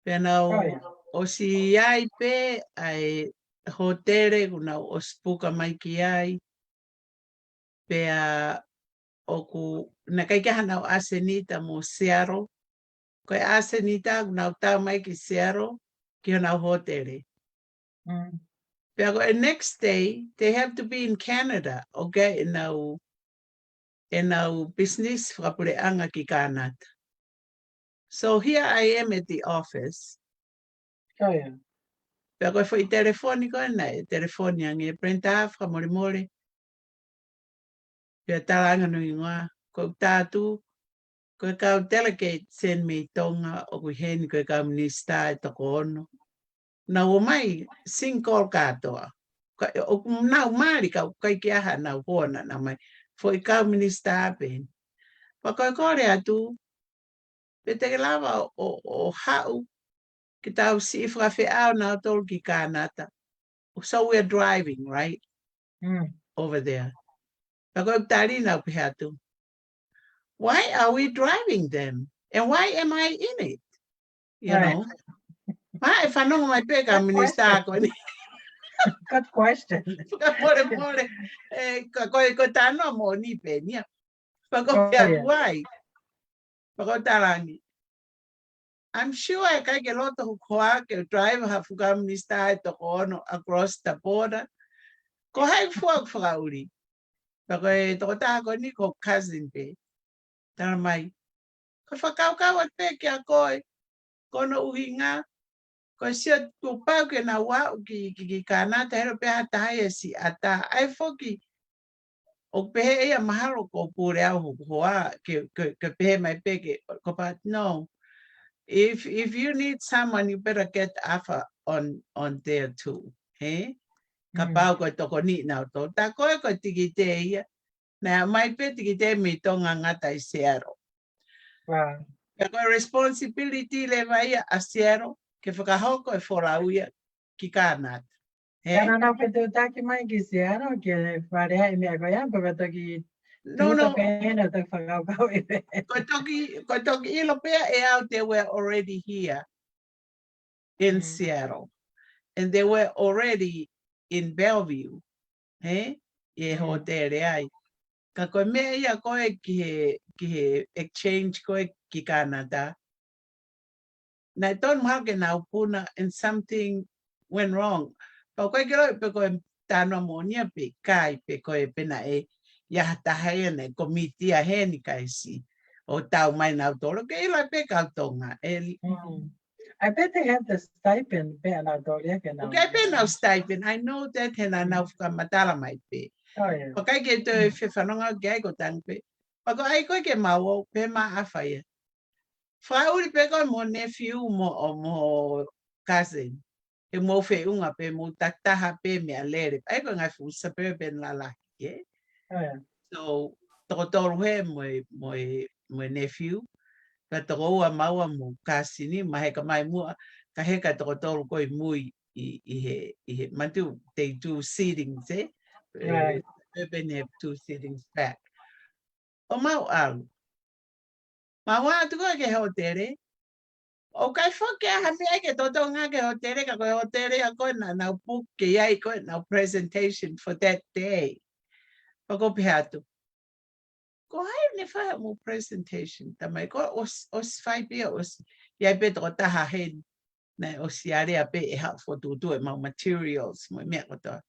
Penau Oh yeah. o si ai pe ai hotere kuna o spuka mai ki ai pe a oku na kai ka hana o asenita mo searo ko asenita kuna tau mai ki searo ki hana o hotere. Mm. Pero the next day, they have to be in Canada, okay? Now, e nau business whakapureanga ki kānata. So here I am at the office. Oh, yeah. Pea koe whai telefoni koe nei, telefoni ange Brenda whakamore. Pea taranga nui ngoa, koe tātu, koe kau delegate send me Tonga o kui heni koe kau minister e toko ono. Na o mai, sing call katoa. O nau maari kau kai ki aha nau hona na mai. Foi kau minister pen. Pa koe kore atu, pe te lava o hau, ki tau si whawhi au nau tolu ki kānata. So we're driving, right? Over there. Pa koe tari nau pe atu. Why are we driving them? And why am I in it? You know? Ma e whanonga mai pe ka minister ko ni. Good question. More, ko tano mo ni pe ni. Pa ko yeah. why? Pa ko tarangi. I'm sure I can get a lot of Koake drive have minister to go across the border. Ko hai fuak frauri. Pa ko to ta ko ni ko cousin pe. Tara mai. Ko whakaukawa pe ki a koe. Kono uhinga. Ko sia tu pau ke na wa ki kānata hero pe hataia si ata. Ai foki. O pehe ea mahalo ko pure au hoa ke pehe mai pe ke ko pa no. If you need someone, you better get Alpha on there too. Hey? Kapau ko toko ni na to. Ta koe ko tiki te ia. Na mai pe tiki te mi tonga ngata I Searo. Wow. Ka koe responsibility le vai a Searo ke whakahoko e whorauia ki kānata. Kana na pe tu taki mai ki Searo ke wharea I mea koia pa toki No. pena to whakau ipe. Ko toki ilo pea e out they were already here in Seattle. And they were already in Bellevue. He? E ho tere ai. Ka koe mea ia koe ki he exchange koe ki Canada. Na ton mahake na upuna and something went wrong. Pa koe kero pe koe tano monia pe kai pe koe pena e ia tahai ne komiti a heni kai si. O tau mai na utolo ke ila pe kautonga. I bet they have the stipend pe na dolia ke na. Okay, pe na stipend. I know that hena na matala mai pe. Oh yeah. Pakai ke te whanonga gai ko tang pe. Pako ai koe ke mau pe ma awhai. Whauri pe koe mo nephew mo cousin. E mo whiunga pe mo taktaha pe mea lere. Ai koe ngai fusa pe ben la la. Yeah? Oh yeah. So, toko toru he mo nephew. Ka toko ua maua mo kasini. Mahe ka mai mua. Ka heka toko toru koe mui I he. Matu, they do seatings, eh? Right. Urban have 2 sittings back. O mau alu. Mau atu koe ke hotere. O kai whoke a hapi ai ke toto ngā ke hotere ka koe hotere a koe na puk ke iai koe na presentation for that day. Pako pihatu. Ko hai ne whaia mo presentation. Tamai ko os whai pia os iai pe toko taha hen. Na o siare a pe e hao fotutu e mau materials mo mea kotoa.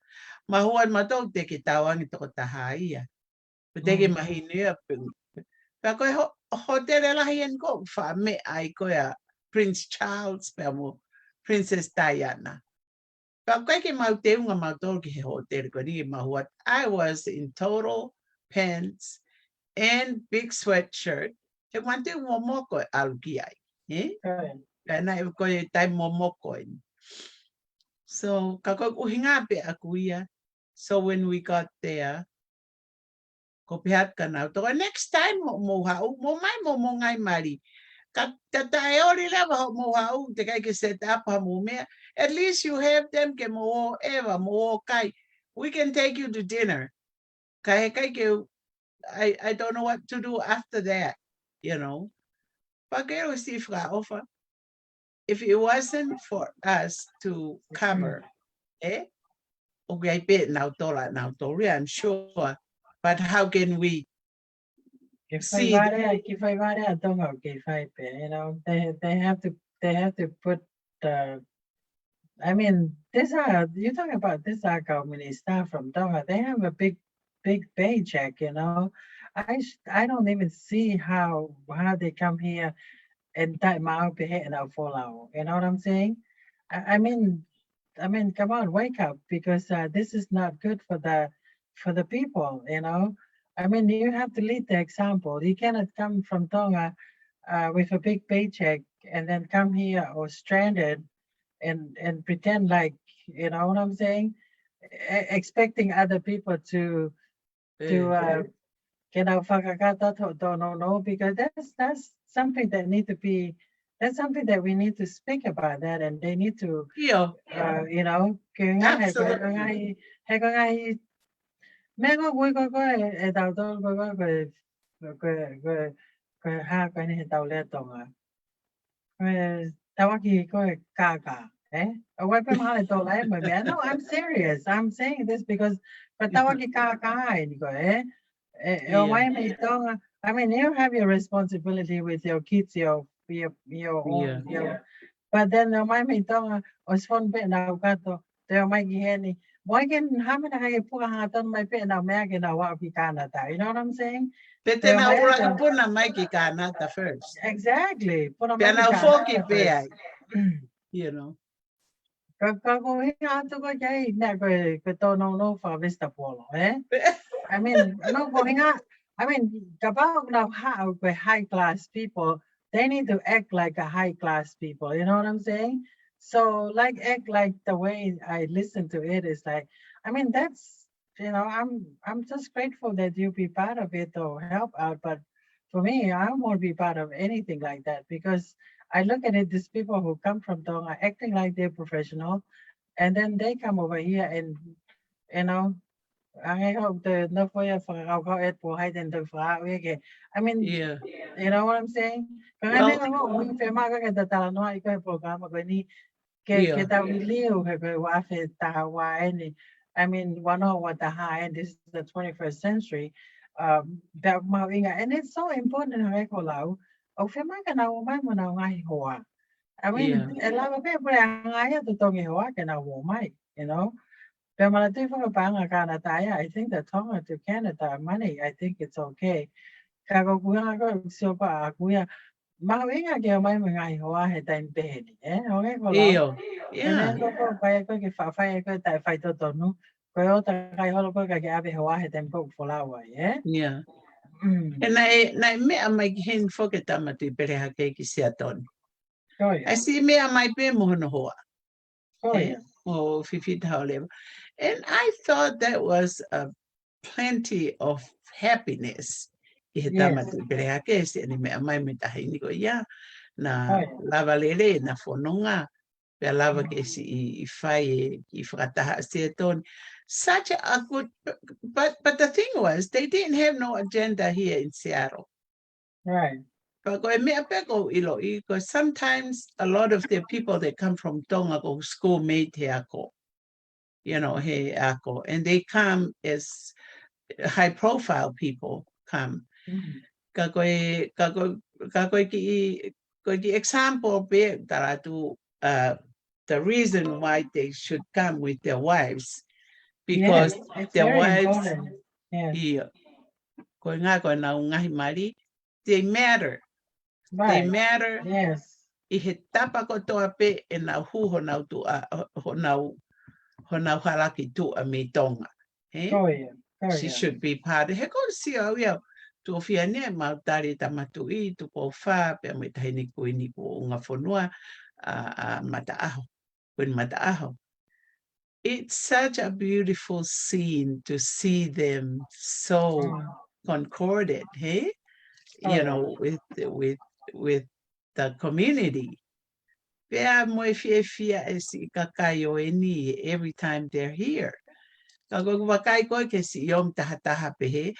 Ma hua matou te ke tawangi toko taha ia. Teke mahi nea pengu. Pea koe hotere lahi en ko wha me ai koe a Prince Charles pea mo Princess Diana. Pea koe ke mau te unga mau tolu ki he hotere koe ni mahua. I was in total pants and big sweatshirt. He wante momoko alu ki ai. Pea na e koe tai momoko en. So ka koe uhinga pe aku ia. So when we got there, ko pihat ka na. Toko next time mo hau, mo mai mo ngai mari. Ka tae ori lewa mo hau, te kai ke set up ha mo mea. At least you have them ke mo eva, mo kai. We can take you to dinner. Kai ke, I don't know what to do after that, you know. Pa kero si fra offer. If it wasn't for us to cover, okay, bit now dollar, I'm sure. But how can we see You know, they have to put the. I mean, you're talking about this are many staff from Tonga. They have a big paycheck, you know. I don't even see how they come here and time out and I'll fall out. You know what I'm saying? I mean, come on, wake up because this is not good for the people. You know, I mean, you have to lead the example. You cannot come from Tonga with a big paycheck and then come here or stranded and pretend like you know what I'm saying, expecting other people to get out whakakata to no because that's something that need to be that's something that we need to speak about that and they need to Yeah, you know absolutely. hay có ngay mấy có vui có tàu tôi có ha cái này tàu lẹ tông à tao có cả eh away from how to like my man no I'm serious I'm saying this because but tao ka ni ko Yeah, why may tong I mean you have your responsibility with your kids your yeah, own your but then why may tong os phone pe na ka to te mai gi heni why can ha me na ga pu ha ton mai pe na me ga na wa pi kana ta you know what I'm saying te Petena mai ura puna Mikey kanata first. exactly put mai gi Pena kana foki first pea, you know. Kako hinga to ko jai na ko to no fa vista polo I mean no ko hinga I mean kapag now how high class people they need to act like a high class people you know what I'm saying so like act like the way I listen to it is like I mean that's you know I'm just grateful that you be part of it or help out but for me I won't be part of anything like that because I look at it, these people who come from Tonga acting like they're professional, and then they come over here and, you know, I hope the no for you for our it for hide and the for I mean, Yeah. you know what I'm saying? Kung ano Well, yung mga fema ka kada talano ay ko programa ko ni yeah, kita liu ko wafe tawa any. I mean, one of what the high and this is the 21st century. That mawinga and it's so important na ko lao. O fema ka na umay mo na ngai hoa. I mean, yeah, a lot of people are higher to Tongi Hawak and I will make, you know. But when I think from a bang Canada, I think that Tonga to Canada money, I think it's okay. Kago kuya ko silpa kuya. Mawinga kaya may mga hiwa hetain beheni, okay ko lao. yeah, And yeah, then ko kaya ko ki fa ko tai fa to tonu. Ko ta kai holo ko kaya abi hiwa hetain ko fulawa, yeah. Mm. And I me a mai hen foketa mati pere hake ki siaton. Oh I yeah. see me a mai pe mohono hoa. Oh Eh? yeah. Oh, fifi taole. And I thought that was a plenty of happiness. I he Yes. tamati pere hake si ani me a mai me tahi ni ko ya Oh na yeah. lava lele na fononga. Pe lava ke Mm. si I whai I whakataha siaton. Such a good, but the thing was, they didn't have no agenda here in Seattle. Right. Because sometimes a lot of the people that come from Tonga go school mate ako, he ako, and they come as high profile people come. Mm. Kakoy ki example be taratu the reason why they should come with their wives Yes, because it's their very wives important. Yes. ko nga ko na ngahi mari they matter. They Right. matter. Yes. I he tapa ko toa pe e nau hu honau tu a honau haraki tu a me tonga. Eh? Go yeah. Go She yeah. should be part. He ko si au ia tu fia ne ma tari tamatu I tu ko fa pe me tai ni ko ni ko nga fonua a mata aho. When mata aho. It's such a beautiful scene to see them so Mm. concorded, hey? Oh yeah. With the community. Pea moe fia fia e si kakaio e ni every time they're here. Kago wakai koe ke si yom taha taha pehe.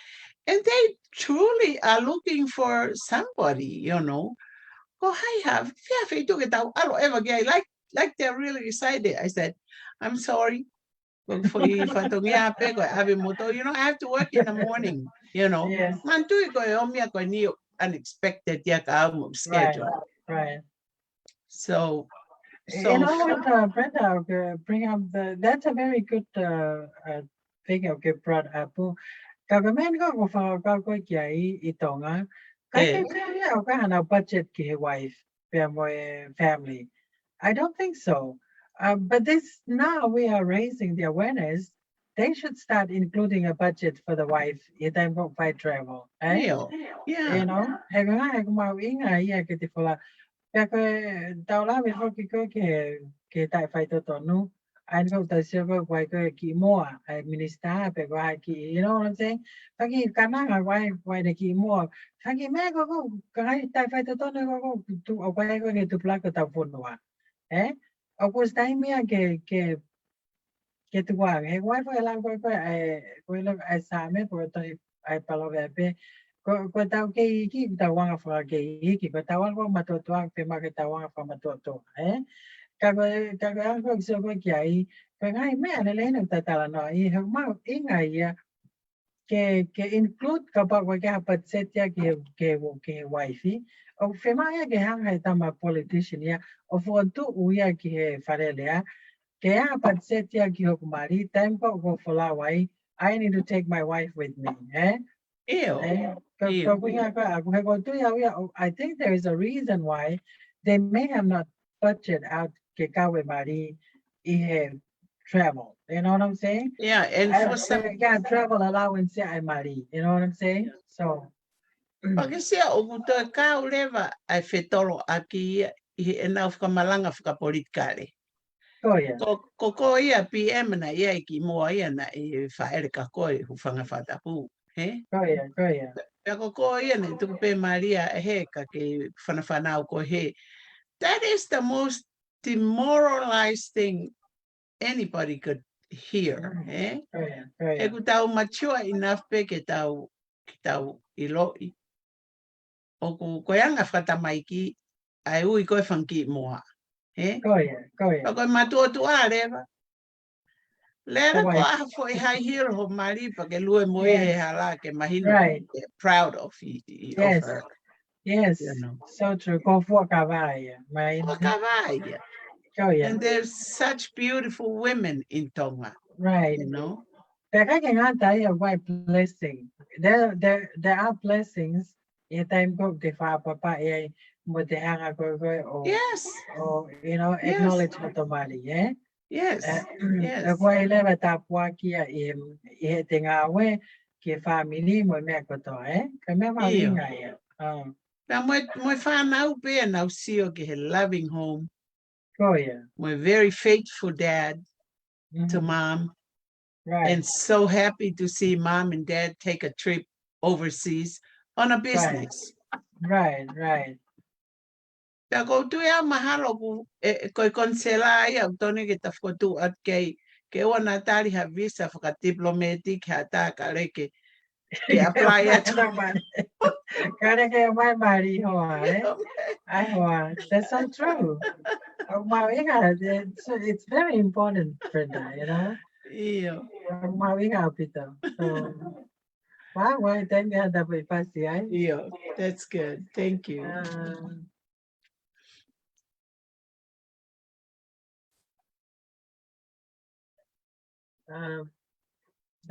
And they truly are looking for somebody, Ko hai ha, fia fia tu ke tau aro ever gay. Like they're really excited. I said, I'm sorry. Ko foi fatongia pe ko ave moto. I have to work in the morning, Yes. Mantui ko e omia ko ni unexpected ya ka Right. schedule. Right. So You so know what, Brenda, bring up that's a very good thing okay brought up. government ko ko kiai itonga kai ka budget ki wife family. I don't think so. But this now we are raising the awareness. They should start including a budget for the wife if they go by travel. Eh? Yeah. You know, hega mau inga ia ke te fola. Peka tau la me hoki ko ke tai fai to tonu. I go to silver wai ko ki moa minister pe wai ki, you know what I'm saying? Pagi kananga wai de ki moa. Pagi me go kai tai fai to tonu go tu wai ko ke tu plaka ta fonua. Eh? Aku stai mia ke tu wang e wai foi lang ko lo ai sa me ko to ai palo be ko tau ke ki ta wang fa ke ki ko ta wang ma to pe ma ke ta wang fa ma to ka ko so ko ki ai ko ngai me ale le no ta ta no I ha ma I ngai ya ke include ka pa ko ka pa set ya ke wifi o fe ma ya ke hang hai ta ma politician ya o fo tu u ya ki farele ya ke ya pa set ya ki ho mari time ko go fola wai I need to take my wife with me I think there is a reason why they may have not budget out ke kawe mari I travel. You know what I'm saying? Yeah, and for some travel allowance I mari. You know what I'm saying? So Pakisia o kuto ka uleva ai fetolo aki I na fuka malanga fuka politikale. Ko ia PM na ia ki moa ia na faele ka koi hufanga fatapu. Ko ia na tuku pe Maria he ka ke whanawhanau ko he. That is the most demoralized thing anybody could hear. E ku tau mature enough pe ke tau iloi. O ku koyanga whatamaiki ai ui koe whanki moa. Ko matua tua rewa. Lera ko aha fo I high heel ho mari pa ke lue moe he hala ke mahino. Proud of her. Yes, you know. So true. Go for Kavaya, right? Kavaya. And there's such beautiful women in Tonga. Right. You know? I can tell you why blessing. There are blessings. In time go the papa but the hanga go yes. Or you know, acknowledge automati, yeah? Yes. Yes. Why never tap wakia in we ke family mo me ko to Kamema winga Now my whanau pe now see okay, a loving home. Yeah. My very faithful dad to mom. Right. And so happy to see mom and dad take a trip overseas on a business. Right. Ta ko tu ya mahalo ku ko konsela ya toni ke ta ko tu at ke ona tali ha visa for diplomatic ha ta ka ke apply at Kare ke mai mari ho that's so true. Wow, yeah, it's very important, Brenda, you know? Yeah. Wow, yeah, Peter. So, wow, thank you, that yeah, that's good. Thank you.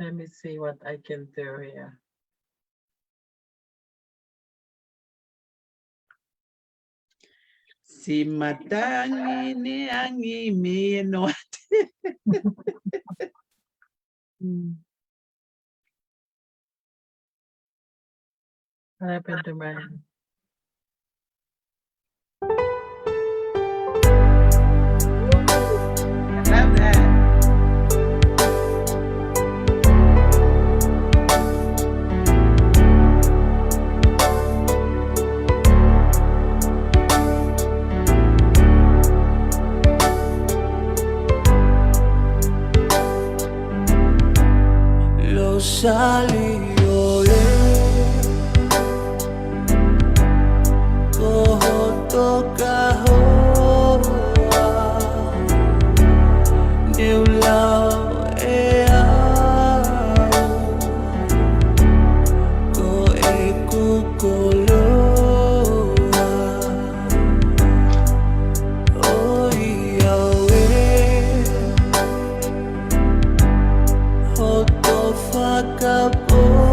Let me see what I can do here. Si matangi ni angi me no. What happened to my... I love that. Lo salió toca hoa điều lao ko e kukoloa oi awe ho to whakapoa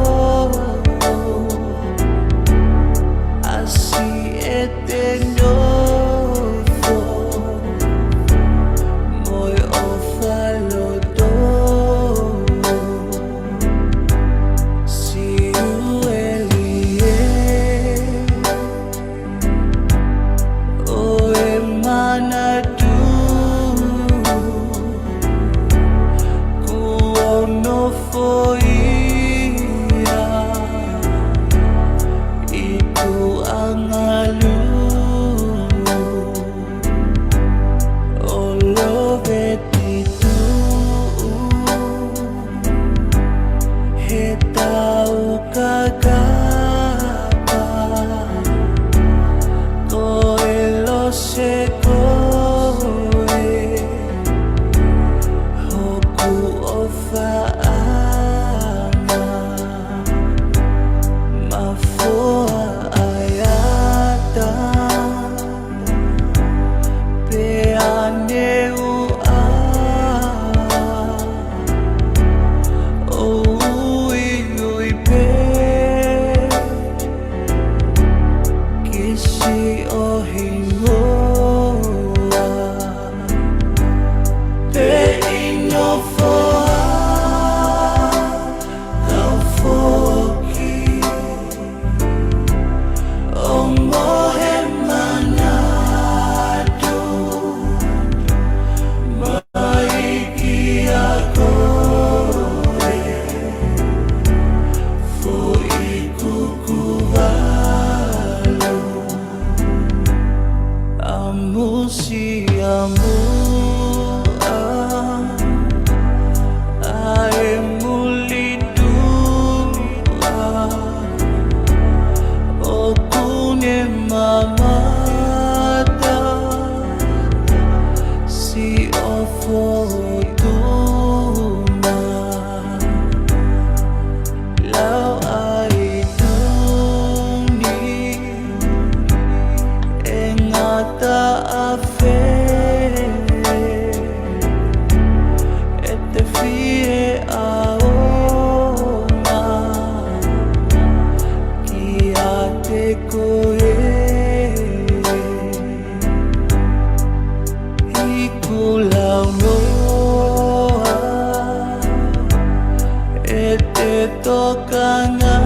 tokanga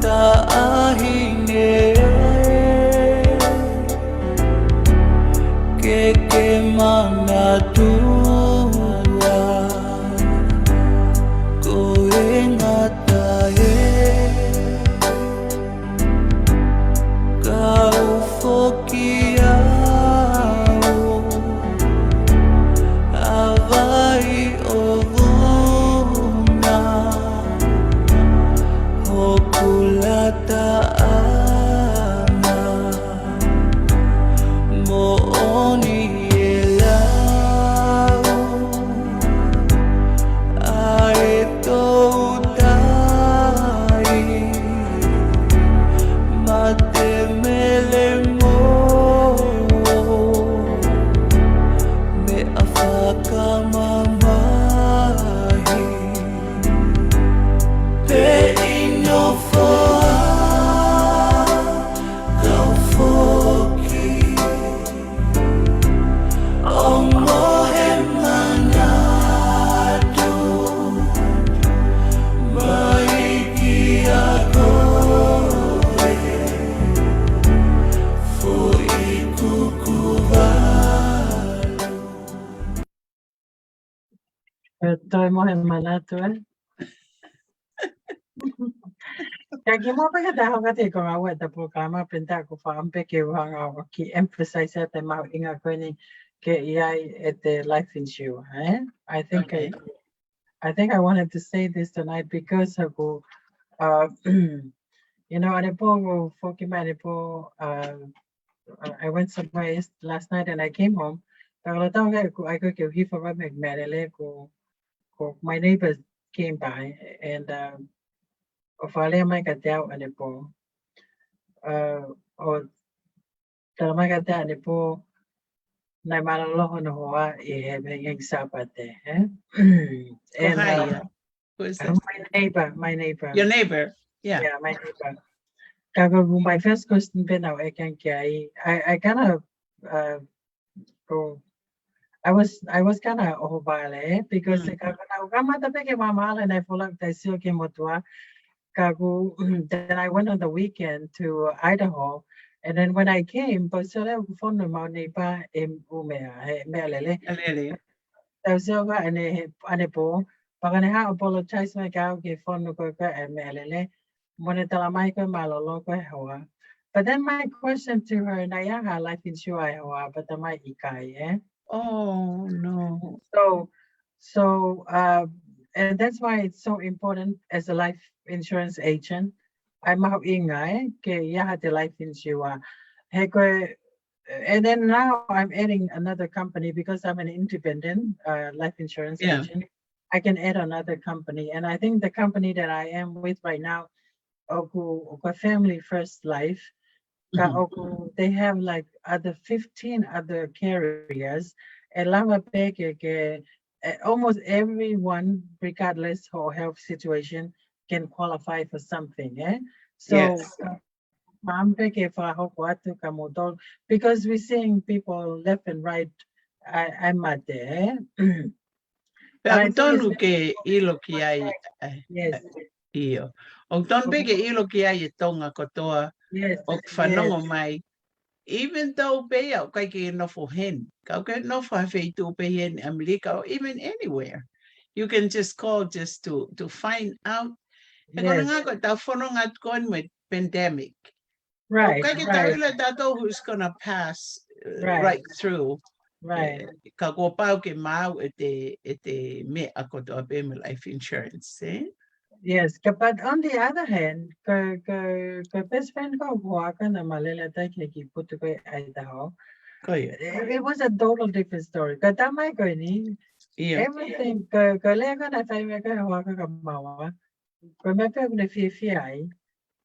taahine ke mana tua ko engata kau fokia avai ovuna hokulata ana mooni elau ae toutai mate mele mo me afaka mamahi pe ino foa kau foki ongo he manadu maiki ako foi kukuvalu. Toi mohen manatu Kaya mo pa kada ako kati kung awat na programa pinta ko fa ampe ke wang ako ki emphasize at ma inga ko ni ke iyay at the life insurance. I think Okay. I think I wanted to say this tonight because ako you know ano po Fokima ano po I went somewhere last night and I came home. Tagala tao I could give for magmerele ko my neighbors came by and ofale mai katao ano po o talaga kata ano po na maloloho no hoa hengeng sapate and Kohaya. Who is this? my neighbor Your neighbor. Yeah. yeah my neighbor kago my first question been now I can I kind of go I was kind of ovale because kago na kama tape ke mama and I feel like I still came motua kago then I went on the weekend to Idaho. And then when I came, but so that phone number neighbor umea melele. Alele. Tausiaga ane po. Pagane ha apologize my cow give phone number melele. Monetala Michael malolo ko hoa. But then my question to her, Nayaha life insurance hoa, but the my ikai, eh? Oh no. So and that's why it's so important as a life insurance agent. I'm out ingay ke yaha the life insurance. Heko and then now I'm adding another company because I'm an independent life insurance Yeah. agent. I can add another company, and I think the company that I am with right now, Oku Family First Life, they have like 15 other carriers. And Lama Peke, almost everyone, regardless of health situation, can qualify for something. So Yes. because we're seeing people left and right. I'm at there. Pe I ako think tonu it's ke ilo ki ai yes, io. O tonu pe ke ilo ki ai e tonga kotoa yes, o yes, whanongo mai. Even though pe au kai ke nofo hen. Kau ke nofo hawhi tu pe hen Amerika or even anywhere. You can just call just to find out. E kona yes. ngā koe tau whanonga koe me pandemic. O Right, kai ke tau right, ila tātou who's gonna pass right, right through. right. Ka kua pau ke mau e te me a kotoa pe me life insurance, eh? Yes, but on the other hand, ka best friend ko buwaka na malalata ki puto ko Idaho. Koia. It was a total different story. Ka tamay ko ni Ia. everything ka lega na tayo ka huwaka ka mawa. Ka me pe na fi ai.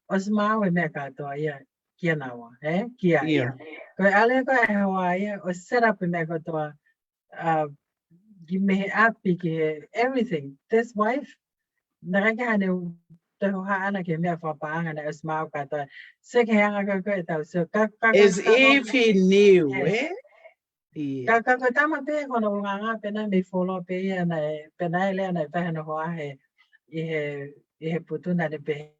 Os mawe me ka to ya kia nawa, kia. Ia. Ka ale ka Hawaii os set up me ka to give me happy everything. This wife nakakahane ana ke me fa paanga na smile ka to se ke anga ka so As if he knew, yes, eh? Ia. Ka tama pe kono nganga pena me follow pe na pena ele na pe no hoa he putu na de pe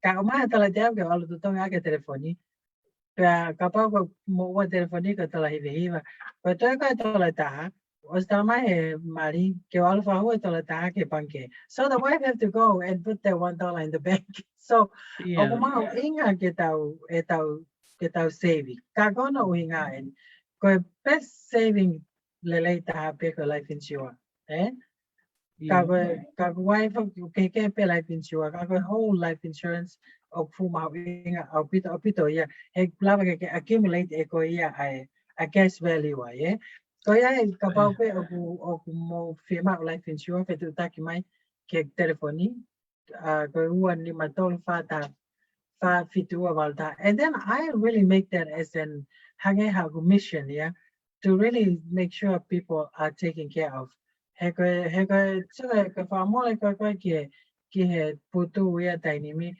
ka ma tala te ke alu tu tonga ke telefoni pe ka pa ko mo wa telefoni ka tala hi vehiva pa to ka tala ta os tama he mari ke alu fa ho tala ta ke banke so the wife have to go and put the $1 in the bank so o Ia. ma inga ke tau saving ka kono inga en ko best saving lele ta pe ko life insurance Ia. ka wife ke pe life insurance ka whole life insurance of fu ma inga opito ya he plava ke accumulate e ko ya a cash value ko ya ka pa pe o mo firma life insurance pe tu ta ki mai ke telefoni ko uan ni matol fata fa fitua valta and then I really make that as an hange ha mission to really make sure people are taken care of heko tsaka fa mo ki he putu ya taini mi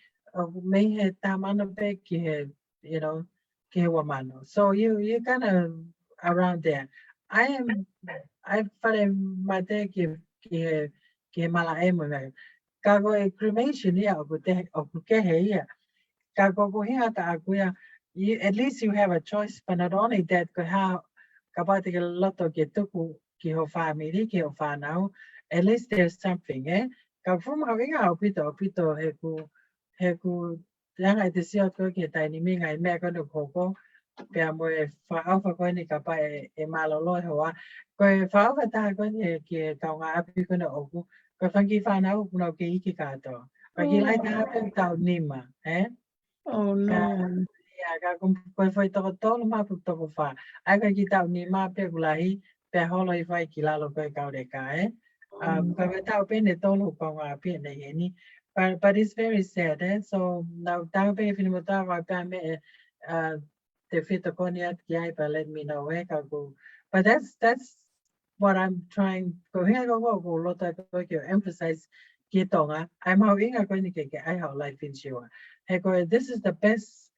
me he tamano pe ki he you know ki he wamano so you kind of around there I fare mate ki he mala emo kago cremation ya o ke he ya at least you have a choice, but not only that, kapati ke loto ke tuku ki ho family ki ho whanau, at least there's something, Ka from having a opito heku yanga te sio ko ke taini minga I me ko no koko pe mo e fa alfa ko ni kapa e malolo hoa ko e fa alfa ta ko ni ke ka nga api ko no oku ko fangi whanau no ke iki ka to. Ka ki lai ta pe tau nima, Oh no. ka ko foi to tolo ma pu to fa ai ka ki tau ni ma pe gulahi pe holo I fai ki lalo pe ka de ka ka tau pe ne tolo ko nga pe ne ni but it's very sad so now tau pe fin mo ta va pe me te fito ko ni at ki ai pa let me know ka go but that's what I'm trying ko he go lo ta ko emphasize ki tonga I'm having a ko ni ke I have life insurance hey go this is the best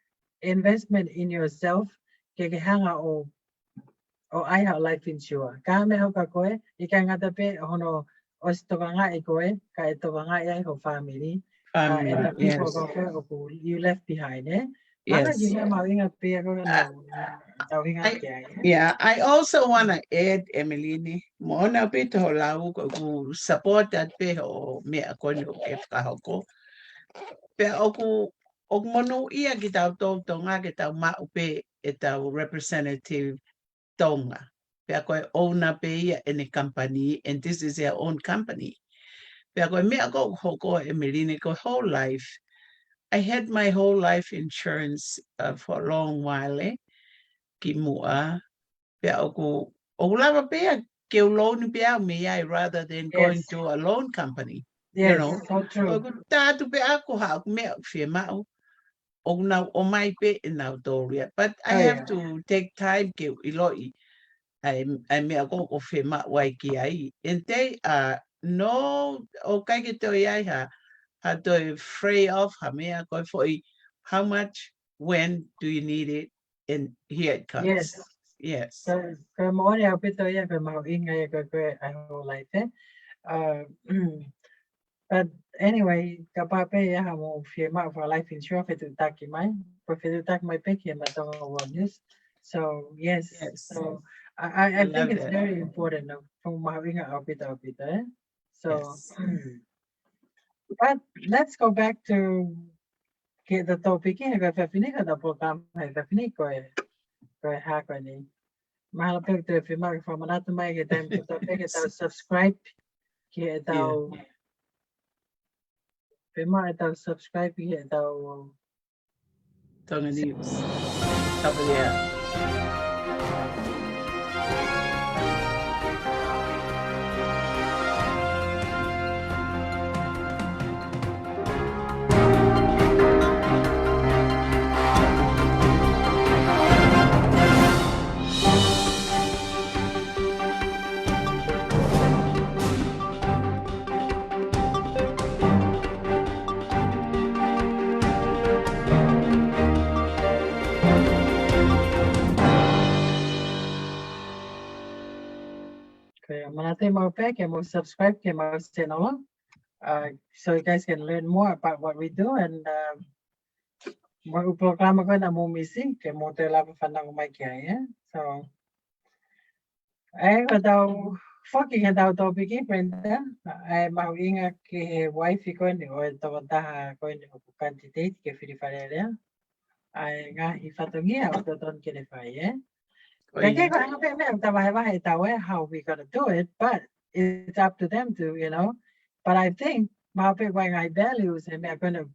investment in yourself ke hanga o I have life insurance ka me ho ka koe I ka ngata pe hono o stoka nga I koe ka e toka nga I ho family Family. and the people Yes. go you left behind Maka Yes. gina mawinga pe ko na tawinga ke Yeah, I also want to add, Emeline, mona bit ho lau ko support that pe ho me ako no ke whakahoko. Pe o mono ia ki tau tonga ki tau mau pe e tau representative Tonga. Pe ako e owner pe ia in a company and this is their own company. Pe ako me ako hoko Emeline ko whole life. I had my whole life insurance for a long while ki mua. Pe ako o lava pe ke loan pe me ai rather than going yes to a loan company. You yes know. so true Tatu pe ako ha me firma o na o mai pe na doria but I have to take time ke iloi I me ako o firma wai ki ai and they are no o kai ke to ai ha to free of ha me ako foi how much when do you need it and here it comes yes yes ka mo ni apito ya ka mawinga ya ko I ho life uh but anyway, kapape ya mo firma for life insurance for taki mai, for taki mai peki and Tonga World News. So yes, yes so I I think love it's that very important from having a bit. So, yes but let's go back to get the topic here. If fini ka da program, if fini ko ha ko ni. Mahal pe to firma from another mai ke time to topic it subscribe ke yeah tao firma it subscribe ke tao Tonga News top of the air. Okay, manate mo back and mo subscribe ke mo channel. So you guys can learn more about what we do and mo programa ko na mo missing ke mo te lava fanang mai kia. So ko daw fucking daw topic Brenda. Ai mau inga ke wife ko ni o to ta ko ni ko candidate ke fili fare. Ai nga ifatongia o to ton ke le fai. Koia. How we gonna do it, but it's up to them to, you know. But I think my values and they're gonna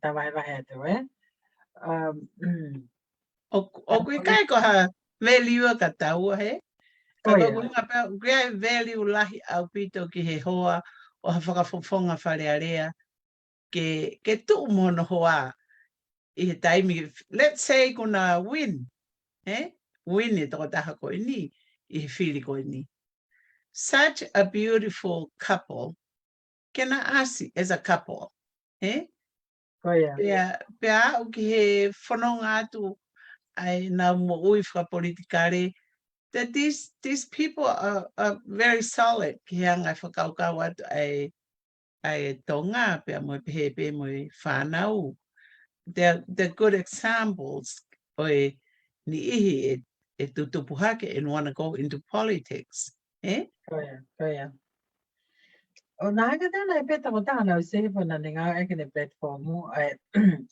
O kui kai ko ha value ka tau he. Ka ko kunga pa great value lahi au pito ki he hoa o ha whakafofonga wharearea ke tu mono hoa I he taimi. Let's say kuna win. Win I toko taha ko ini I he whiri ko ini. Such a beautiful couple. Can I ask you, as a couple? Pea au ki he whanonga atu ai nā mo ui whakapolitikare that these people are very solid ki he angai whakaukau atu ai Tonga pea mo pehe mo whanau. They're good examples oi ni ihi e tutupuhake and want to go into politics. O nakakita na ipeta ko ta na usihi po na nga ay kini platform mo ay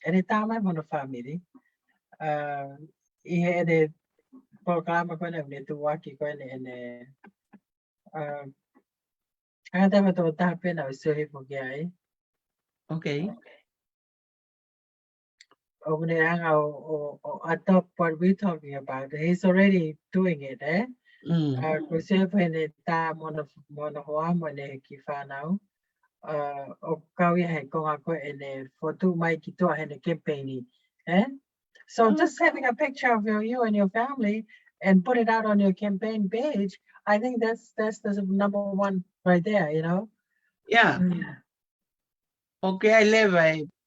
anytime mo na family ihe ede programa ko na ni tuwaki ko ni ene ang tama to ta pe na usihi po kaya Okay. o ni ang o adopt what we're talking about. He's already doing it, Usihi po ni ta mo na hoa mo ni kifanaw. O kawia he konga ko ene fotu mai ki toa hene campaigning. So just having a picture of you and your family and put it out on your campaign page, I think that's the number one right there, you know? Yeah. Okay, I live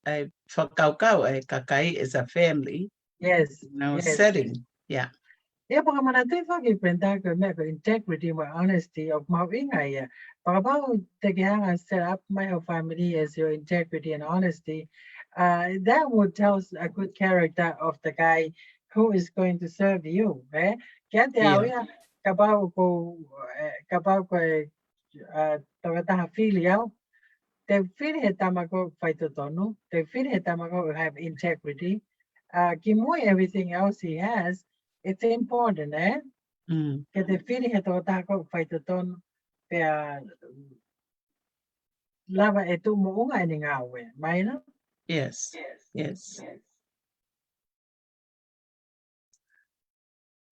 a whakaukau e kakai as a family. Yes. Setting. Yeah. Yeah, but when I think of integrity, my honesty of my inga, but about the gang I set up my whole family as your integrity and honesty, that would tell a good character of the guy who is going to serve you, Get the area kabao ko tawata filio. They feel hetamago fight tono. They feel hetamago have integrity. Kimui everything else he has. It's important, Que the feeling at Otako fight the ton lava etu mo any awe, Mina? Yes.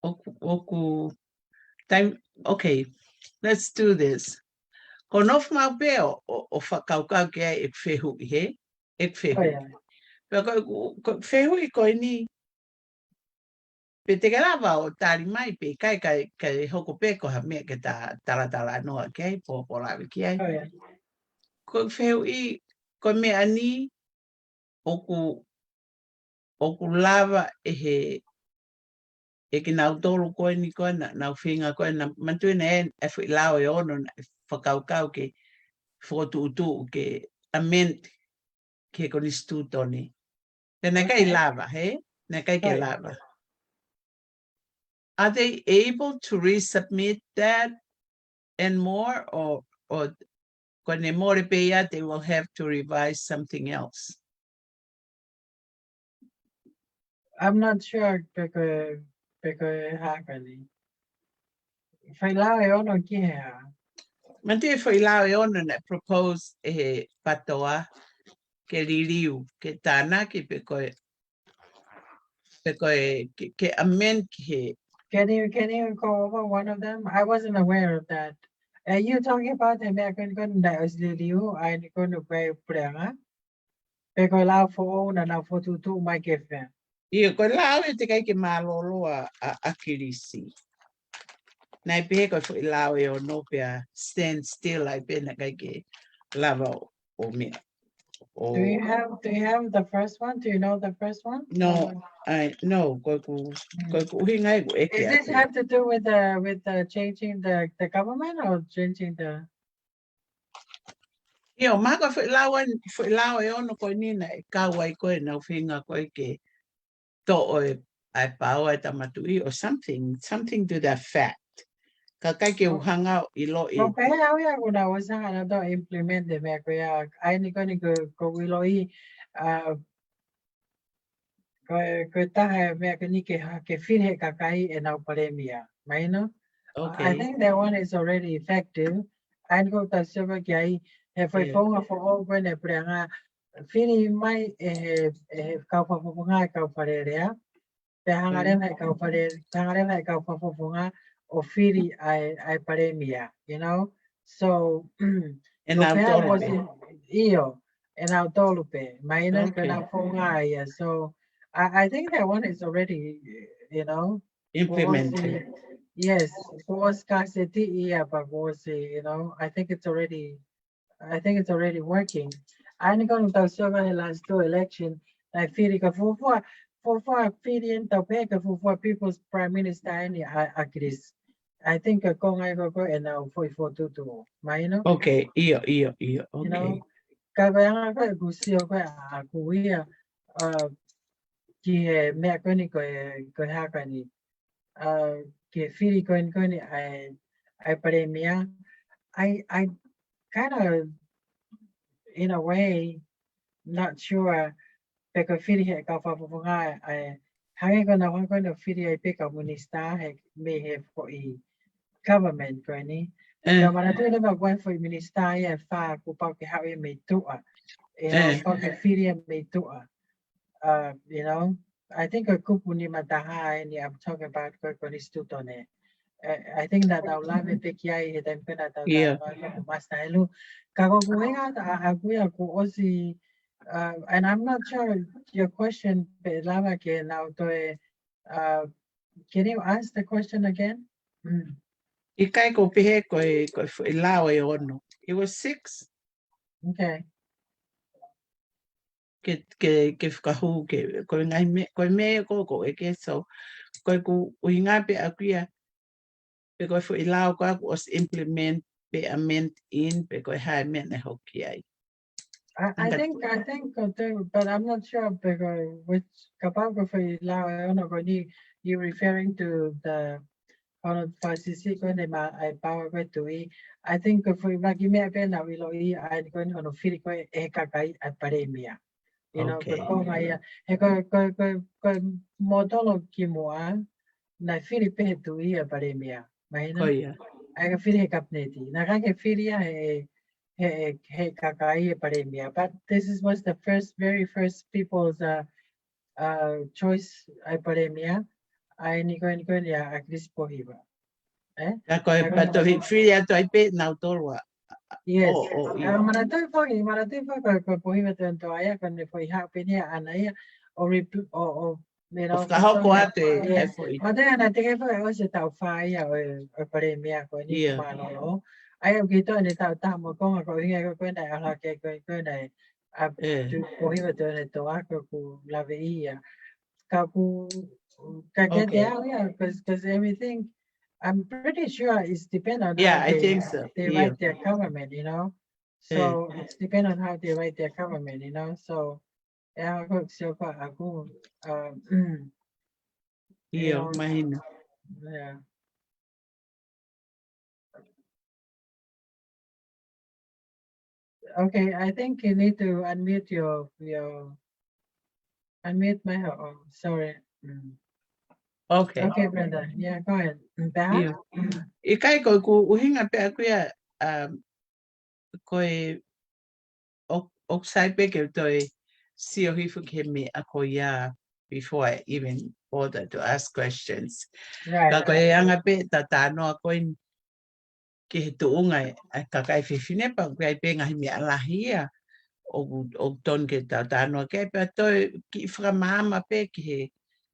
Oku time. Okay, let's do this. Konof mau peo o whakaukau kia e whehu I he. E whehu. Pea whehu I koe ni pe te karawa o tāri mai pe kai hoko peko ha mea ke tā taratala noa kei, pōpolawe ki ai. Ko wheu I, ko mea ni, oku lava e ki nau tolu koe ni koe, nau whinga koe, na mantuina e whi lao e ono, na whakaukau ke whotu utu ke ament ke koni stu toni. Te nai kai lava, Nai kai ke lava. Are they able to resubmit that and more, or when they more they will have to revise something else? I'm not sure because happening. If I allow it on here. Mante foi lá e ona na propose patoa ke liliu ke tana ke pekoe ke amend ke. Can you go over one of them? I wasn't aware of that. Are you talking about the American gun that was Liu? I'm going to pay Pranga. Because allow for own and allow for two my gift. Ia ko lao e te kai ke malolo a kirisi. Nai pe ko foi lao e ono pe stand still ai pe na kai ke lava o mea. Do you Oh, have the first one? Do you know the first one? no, no, koe ku hinga ku eke Is this atu. have to do with the changing the government or changing the? Io, maka fui lawa e ono koe nina e kawa i koe na uwhinga koe ke to o ai pao e tamatui or something to that fact. Ka kai ke uhanga I lo Well, e. kaya ya kuna wasa na to implement de me kaya ai ni ko wilo I ko taha me ka ni ke fine ka kai e na paremia. Mai no? I Okay. think that one is already effective. And go ta seba kai he foi Yeah. fonga fo o kwene pranga fini mai ka fa fo nga ka parerea. Te hangare mai ka pare hangare mai ka fa fo nga o firi ai paremia, you know? So En go pea was autolupe. io and autolupe maina Okay. kana fo nga ya. So I think that one is already, you know, was Implemented. yes, was scarcity yeah, but was you know, I think it's already working. I'm going to serve the last two election. I feel like for feeding the peg for people's prime minister any Chris. I think a kong I go and now for to minor, Okay. Io. you Okay. know. Kaya nga ko siya ko kuya ki me ko ni ko ha ka ni ki fili ko ni I premia I kind of in a way not sure because fili he ka fa nga hangin ko na ko na fili ay pick up minista he may have for government ko ni kamara to na magwan for minista ya fa ko pa ki ha may to you know pa ki fili may to you know I think a kupu ni mataha ni I'm talking about ko ni student I think that our life pick ya I then pena ta Yeah. mas tayo kago ko nga aku ya ko osi and I'm not sure your question pe lama ke now to can you ask the question again? I kai ko pihe ko lao e ono. It was 6. Okay. Ke whakahu ko ngai me ko e ke so ko ku uhinga pe akuia pe ko fu lao ko was implement pe amend in pe ko ha men e hoki ai. I think but I'm not sure because which kapag for lao no ko ni you referring to the on fasisi ko ni ma ay power ko to I think for magime pe na wilo I ko no feel ko e kakai at paremia. You know, Okay. ko kaya ko modelo kimoa na feel pe to a paremia. Ko Mahina ia. I can feel he kapneti. Na ka feel ya he kakai paremia. But this is was the very first people's choice paremia. I ni ko ya at least pohiba. Eh? Ya ko e pato hi filia to ai pe na torwa. Yes. I. Maratoi ko pohiba to aya kan foi hapenia anaya or you Of know, ka hoko ate e yes. foi. But then I think I was a tau fire or paremia ko ni Ia. kumano. Ayaw gito ni tau tamo ko nga ko hinga ko kwenda ala ke ko na Eh. tu pohiba to ako ku laveia. Ka ku ka get Okay. there yeah because everything I'm pretty sure it's depend on how Yeah, I think so. they Yeah. write their government, you know. Eh. So it's depend on how they write their government, you know. So yeah, so ako you Ia know, mahina. yeah. Okay, I think you need to unmute your unmute my oh sorry. Okay. Okay, Brenda. Yeah, go ahead. Back? Ia. I kai ko ku uhinga pe akuia ko e ok sai pe ke to e si o hifu ke me ako ia before I even bother to ask questions. Ka Right. ko e anga pe tatano ako in ke he tuunga e ka kai whiwhine pa kai pe ngahi me alahia o ton ke tatano ke pe to ki whakamama pe ki he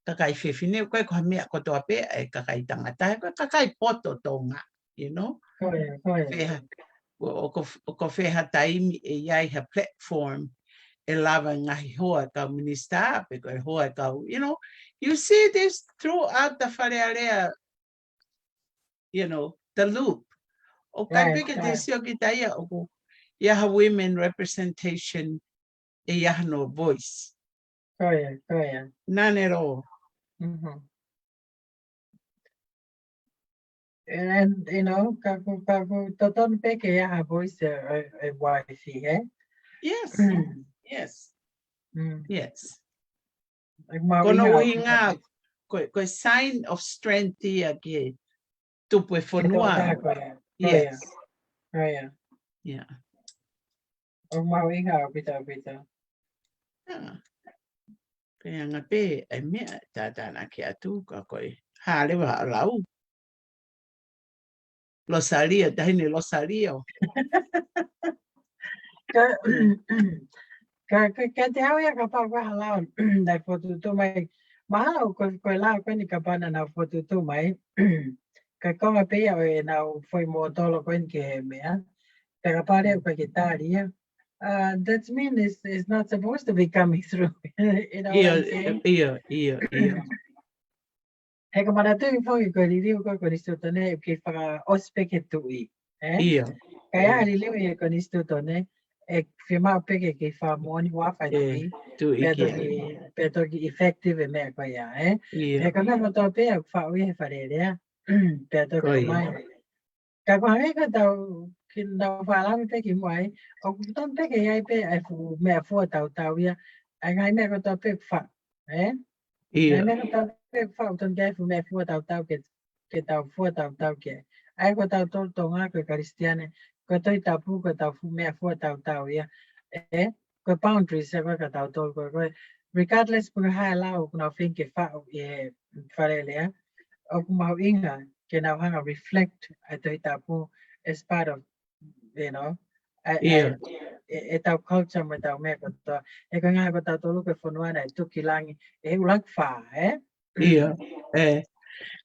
ka kai whiwhine koe ko mea kotoa pe e ka kai tangata koe ka kai poto tonga, you know? Go ahead. Go ahead. Wheha, o ko wheha taimi e iai ha platform e lava ngahi hoa kau minister, pe koe hoa kau, you know, you see this throughout the wharearea, you know, the loop. O kai Right, peke te right. sio ki taia o ko iaha women representation e iaha no voice. Koia. Nane ro. Mhm. And you know, kaku toton peke ya ha voice a wifi, eh? Yes, yes, Mm. yes. Like Kono mawinga uhi ngā, koe sign of strength ia ki tupu e whanua. koia. Yes, Koia. yeah. O mawinga pita. Ah. Kaya ngā pē, e mea tātāna ki atu ka koe. Hārewa halau. Losaria, tahine losaria. Ka te hau ia ka pau waha lao dai whotutu mai. Mahalo koe lao koe ni ka pana na whotutu mai. Ka konga pia o e nau foi mo tolo koe ni ke he mea. Ka ka pare o koe ke tāria. That means it's not supposed to be coming through. You know what I'm saying? Ia. He ka mana tui whongi koe ririu koe koe nistutone ke whaka ospeke tui. Ia. Kaya ririu e koe nistutone e whimau peke ke wha moani wawhai tui. Tu iki. Peto ki effective e mea koe ia. Ia. He ka mea motoa pea wha ui he wharerea. Peto Koe ki ia. mai. Ka kua hei ka tau ki nau whalami peke moai. O kuton peke iai pe ai fu mea fua tau ia. Ai ngai mea kotoa peke wha. Ngai Ia. mea kotoa peke wha uton kai fu mea fua tau ke tau fua tau ke. Ai ko tau tol tonga koe karistiane. Ko toi tau pu ko tau fu mea fua tau ia. Ko boundaries e koe ka tau tol koe. Regardless puka hae lau kuna whinke wha e wharelea. O kumau inga ke nau hanga reflect ai toi tau pu as part of, you know, Ia. e tau culture me tau mea kotoa. E koe ngā ko tau tolu ke whanua nei tuki langi. E ulang wha, Ia.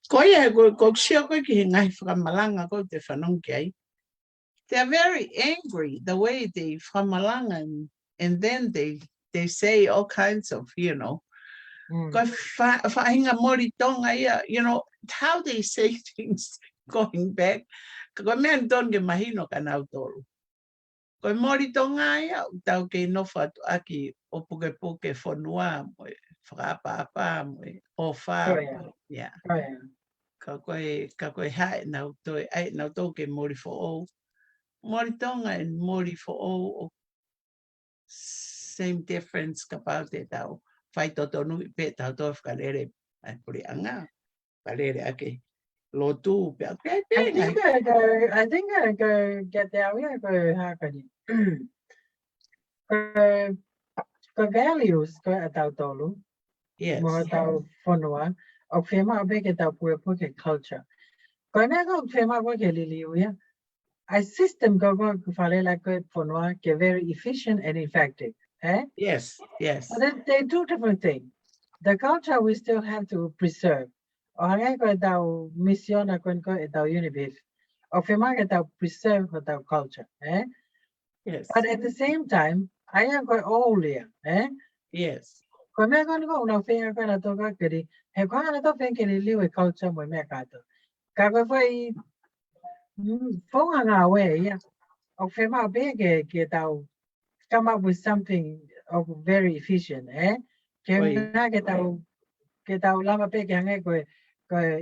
Koe ia, ko sia koe ki he ngai whakamalanga koe te whanong ki ai. They're very angry the way they whamalanga and then they say all kinds of, you know, ko whainga mori tonga ia, you know, how they say things going back. Ko mea don ke mahino ka nau tolu. Ko mori tonga ia, tau ke nofa atu aki o puke whanua mo e whakapapa mo e o wha. Yeah. Ka koe hae nau toi, ai nau tau ke mori fo o. Mori tonga and mori fo o same difference ka pau te tau. Whai toto nui pe tau tau whakalere ai puri anga. Kalere ake lotu pe ake pe ngai. I think I go get there. We go hakani. Ko values ko atau tolu. Yes. Mo tau whanua. O whima be ke tau puke culture. Ko mea ko whima ko ke liliuia. A system go whale like ko whanua ke very efficient and effective. Yes. But they're two different things. The culture we still have to preserve. O hangai ko tau misiona ko e tau unibif. O whima ke tau preserve ko tau culture. Yes. But at the same time, I am going older. Yes. Ko mea kona ko una whenga kona tō kakiri, he kona tō whenga ni liwe culture mo mea kato. Ka koe whai whonga ngā we ia. O whenga be ke tau come up with something of very efficient. Ke ngā ke tau lama pe ke hangai koe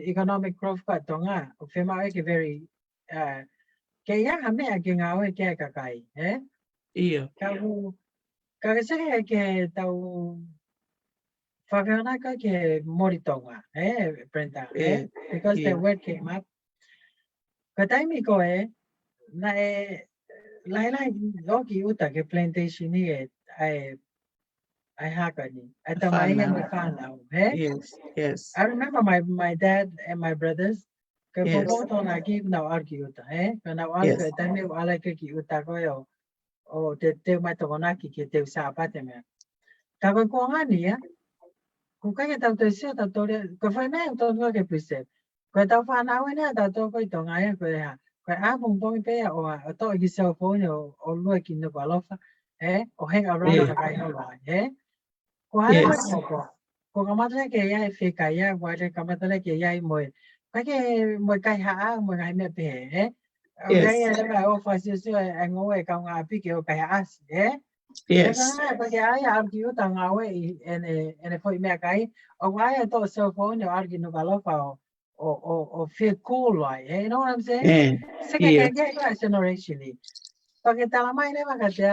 economic growth ka tō ngā. O whenga ke very ke ianga mea ke ngā we ke kakai. Ia. Ka sere ke tau whakaonaka ke moritonga, Brenda, because the word came up. Ka taimi koe, na lai loki uta ke plantation ni ai haka ni. Ai tamainga me whanau, Yes. I remember my dad and my brothers, ka popoto na ki nau arki uta, ka nau arki e taimi o ala ke ki uta koe o te mai tokonaki ke te usapate mea. Ka koe kua ngani, ko kai tau te sia tau tore, ko whai mea tau tua ke pise. Ko tau whanau ina tau tau koi tonga ia koe ha. Ko a pong pongi pea o a tau ki cell phone o lua ki nuku alofa. or hang around Yeah. the guy no lie, ko hale Yes. ma ko kamata ke ya fika ya wa le kamata ke ya mo ke mo kai ha mo ngai me pe okay Yes. ya le o fa si so ai ngo e ka nga pi ke o kai as Yes. porque hay algo tan away en el fue me acá o vaya todo cell phone o alguien no galopa o feel cool like you know what I'm saying sé que Yeah. get generation porque ta la mai ne va que te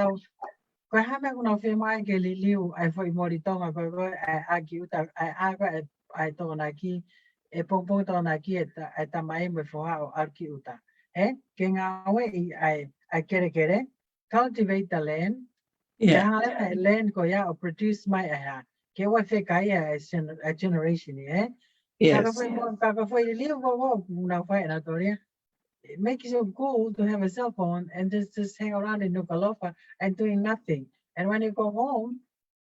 ko ha me una fe mai que li liu ai foi moritonga ko aquí uta ai ai to na aquí e pon to na aquí eta mai me fo o aquí uta que nga we ai quere cultivate the land Yeah. Land ko ya or produce my ke wa fe ka ya a generation Yes. kaka foi live go na fa na toria it makes you cool to have a cell phone and just hang around in Nucalofa and doing nothing and when you go home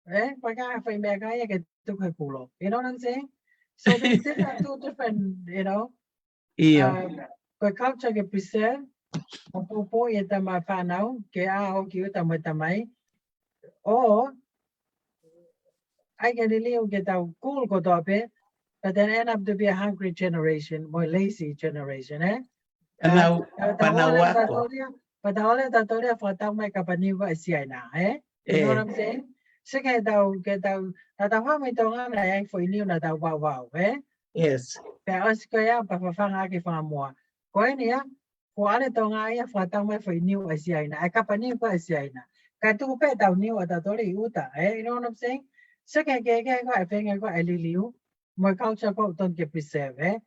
pa ka fa me ka ya ke tu ka kulo you know what I'm saying so there's different two different Yeah. ko culture ke preserve po ya ta ma fa now ke o ki ta mai or I can really get out cool go up but then end up to be a hungry generation, more lazy generation, Now, Panawako. But all that for tao make up a new You know what I'm saying? So get out, that the one we don't have for you that wow, Yes. Pero ko ya pa fa nga ki fa mo. Ko niya, ko ale to nga ya fa tao me for new na. Ay kapani ko na. Ka tu pe tao new at tori uta, you know what I'm saying? So ke ko I think ko aliliu. Mo culture ko ton ke preserve,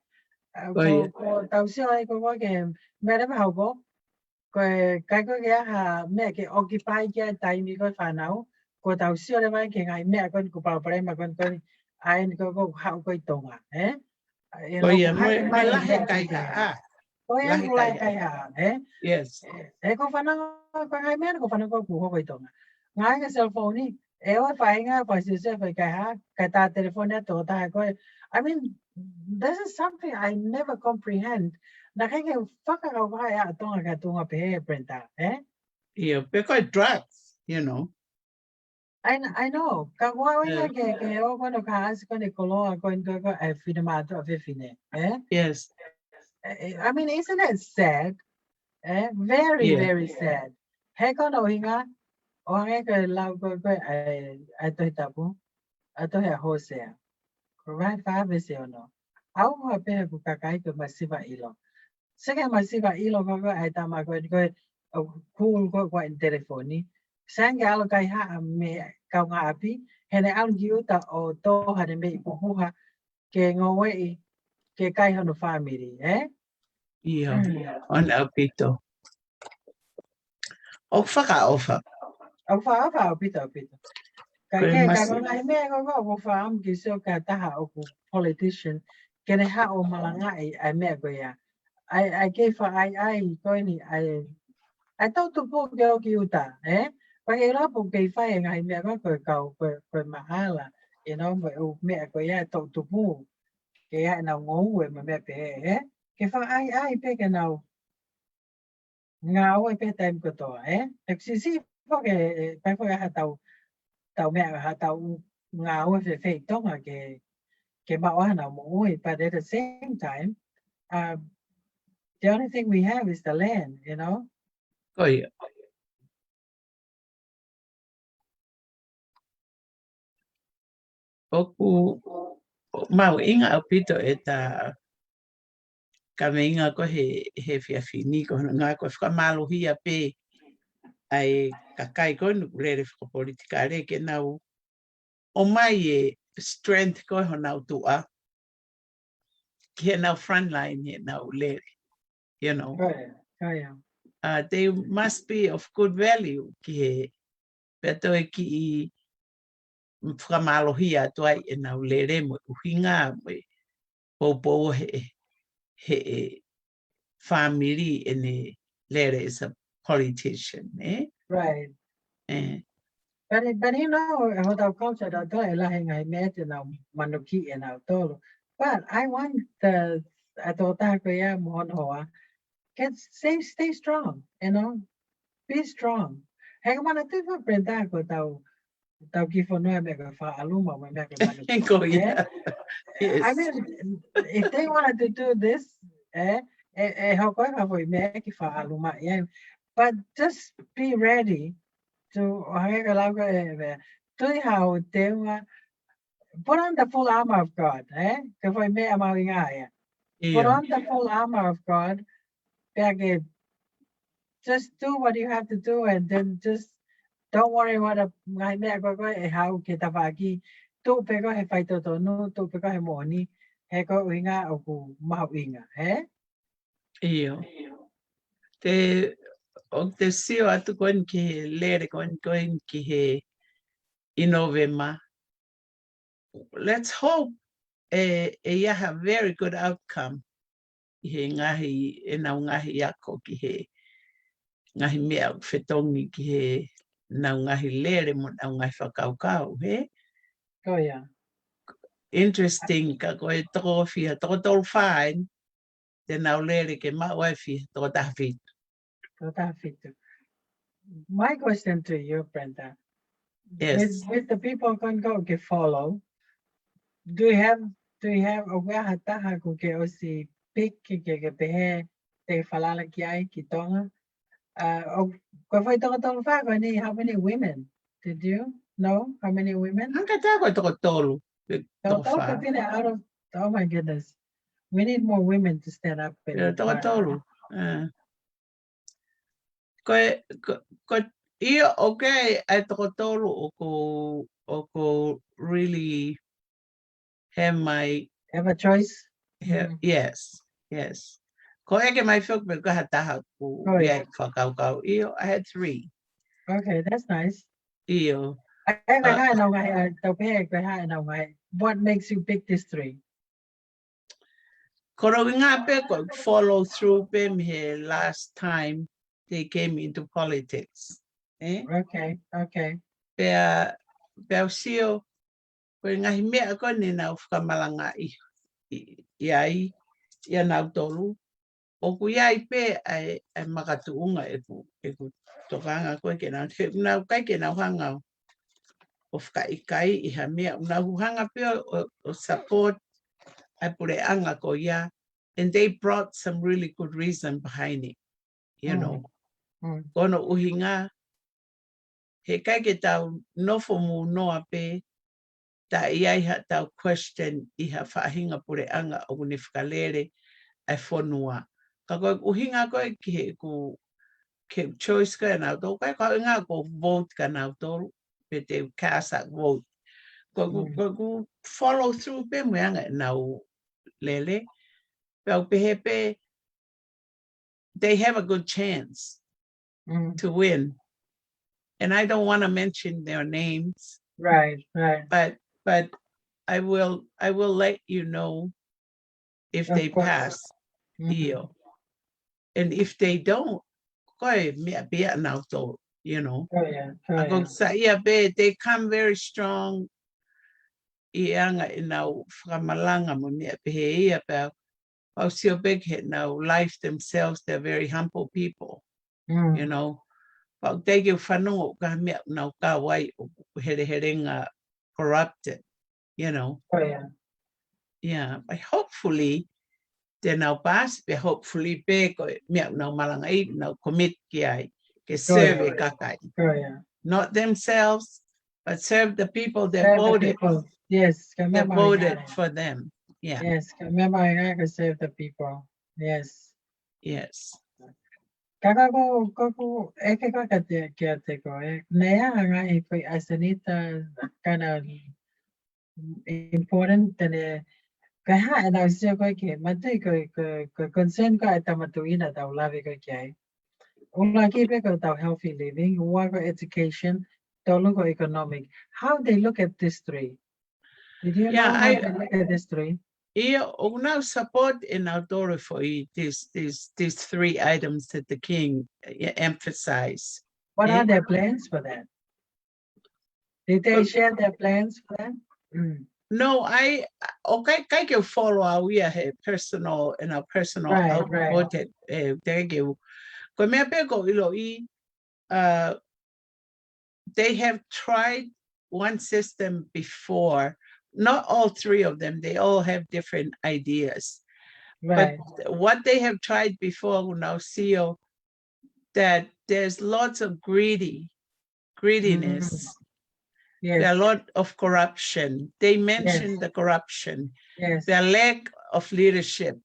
ko tao siya ay ko ke meron ha ko. Ko ko ya ha me ke occupy ke time ko fa now. Ko tao siya le ba ke ngai me kon ko pa pre ma kon ai ko ha ko tonga, you know, May lahi kaya. Lahi kaya, Yes. ko fanang ko ngai mer ko fanang ko buho ko ito nga. Ngai nga cellphone ni, wa pa nga pa si se fa kaya kata telephone na to ta ko. I mean, this is something I never comprehend. Nakaka faka ka kaya tonga ka tunga pe Brenda, Yeah, because drugs, you know. I know. Kagwa nga ke o ko no ka as ko ni kolo ko ko e finamato a fine, Yes. I mean, isn't it sad? Very, Yeah. very sad. He ko no hinga, o hange ke lau ko ai to tapu, ato he hosea. Right fa vese no. Au mo pe ku kakai ko masiva ilo. Sega masiva ilo ko ai tama ko cool ko in telefoni. Sanga alo kai ha me kau nga api, hene al giuta o to hane me ipuha ke ngowe ke kai hono family, Yeah. On Alpito. O whakaofa. Au fa pita. Koe Kaya mas. ngai mea ko faam ki so ka taha o ku politician kene ha o malanga ai mea ko ya. Ai ke fa ai ko ni ai tau tu po ke o ki uta, Pa ke ra po ke fa ngai mea ko mahala, you know, mo mea ko ya tau tu po. Ke ya na ngo we me pe, Ke fa ai pe ke na ngau pe tem ko to, Si po ke pa ko ya tàu mẹ hà tàu ngào về về tốt là cái bảo hành nào mỗi but at the same time the only thing we have is the land, you know. Koe. Oku. Mau inga Alpito eta. Ka inga ko he whiawhini ko ngā koe whakamaluhia pe. Ai kakai ko nukulere whakapolitika re ke nau. O mai strength ko honau tua. He nau frontline he nau lere. You know. Right. Oh, yeah. They must be of good value ki he peto e ki I whakamalohia atu ai e nau lere mo uhinga mo popo he family e ne lere is a politician, Right. But you know, what our culture that do la hinga met na manuki and our tolo. But I want the atota ko ya mon hoa. Stay strong, you know. Be strong. Hang on, I think what Brenda go tau kifo noe me ka wha aluma me me ka mana. Go, yeah. I Yes. mean, if they wanted to do this, how koi ka foi me ki wha aluma, yeah. But just be ready to hanga ka lau ka tui hao te wa put on the full armor of God, Ka foi me amau inga ya. Put Yeah. on the full armor of God. Kaya just do what you have to do and then just don't worry what a ngai me ko e hau ke ta vaki tu pe ko he fai to no tu pe ko he moni he ko winga o ku ma winga Yeah. Te sio atu koin ki he lere koin ki he inovema. Let's hope ia have very good outcome. He ngahi e nau ngahi ako ki he ngahi mea whetongi ki he nau ngahi lere mo nau ngahi whakaukau, he? oh yeah Interesting ka koe toko fia, toko tolu whaen, te nau lere ke mawai fia, toko tahawhi. so that fit my question to you Brenda Yes. with the people can go ke follow do you have a wea hata ha ku ke o si pick ke pehe te falala ki ai ki tonga ko foi toko fa ko ni how many women did you know how many women Anka tā koe toko tolu, toko wha. out of oh my goodness. We need more women to stand up Toko tolu. Koe ia okay ai toko tolu o ko really have my have a choice. yes, yes. Ko eke mai whiok me kaha taha ku Oh, yeah. ia whakaukau. Io, I had 3. Okay, that's nice. Io. What makes you pick these 3? Koro ngā pe ko follow through pe me last time they came into politics. Okay, okay. Pea sio, koe ngahi mea ko ni nau whakamalanga i ai, ia nau tolu. O ku iai pe ai makatuunga e ku tokanga koe ke nau te nau kai ke nau hanga o whakaikai i ha mea nau hanga pe o support ai pure anga ko ia, and they brought some really good reason behind it, you know. Kono uhinga he kai ke tau nofo mu noa pe ta iai ha tau question i ha whahinga pure anga o ni whakalere ai whonua. Ka koe uhinga koe ki he ku ke choice ka nau tō, kai koe ngā ko vote ka nau tō, pe te cast that vote. Ko follow through pe muanga nau lele, pe au pe they have a good chance to win. And I don't want to mention their names. Right. But I will let you know if they pass. And if they don't, you know. Oh, yeah. They come very strong. Ianga inau whakamalanga mo mea pehe ia pēr. Au sio big hit now, life themselves, they're very humble people, you know. Pau te ke whanongo ka mea nau ka wai o herenga corrupted, you know. Oh, yeah. Yeah, but hopefully, they now pass, but hopefully pe ko mea nau malangai, nau commit ki ai, ke serve kakai. Oh, yeah. Not themselves, but serve the people that voted. Yes, that voted for them. Yeah. Yes, remember I can save the people. Yes. Yes. Kaka ko eke ko te ko nea nga e ko asanita kind of important tene ka ha na sio ko ke mate ko concern ko ata matuina ta ulavi ko ke ula ki pe ko ta healthy living work education to look economic how they look at this 3 did you know how they look at this 3 Yeah, now support in outdoor for these 3 items that the king emphasized. What are their plans for that? Did they share their plans for that? No, I can follow our personal and our personal output. Thank you. Ko mea pe ko ilo I they have tried one system before. Not all three of them, they all have different ideas. Right. But what they have tried before, now CEO, that there's lots of greediness. Yes. There are a lot of corruption. They mentioned Yes. the corruption, Yes. the lack of leadership.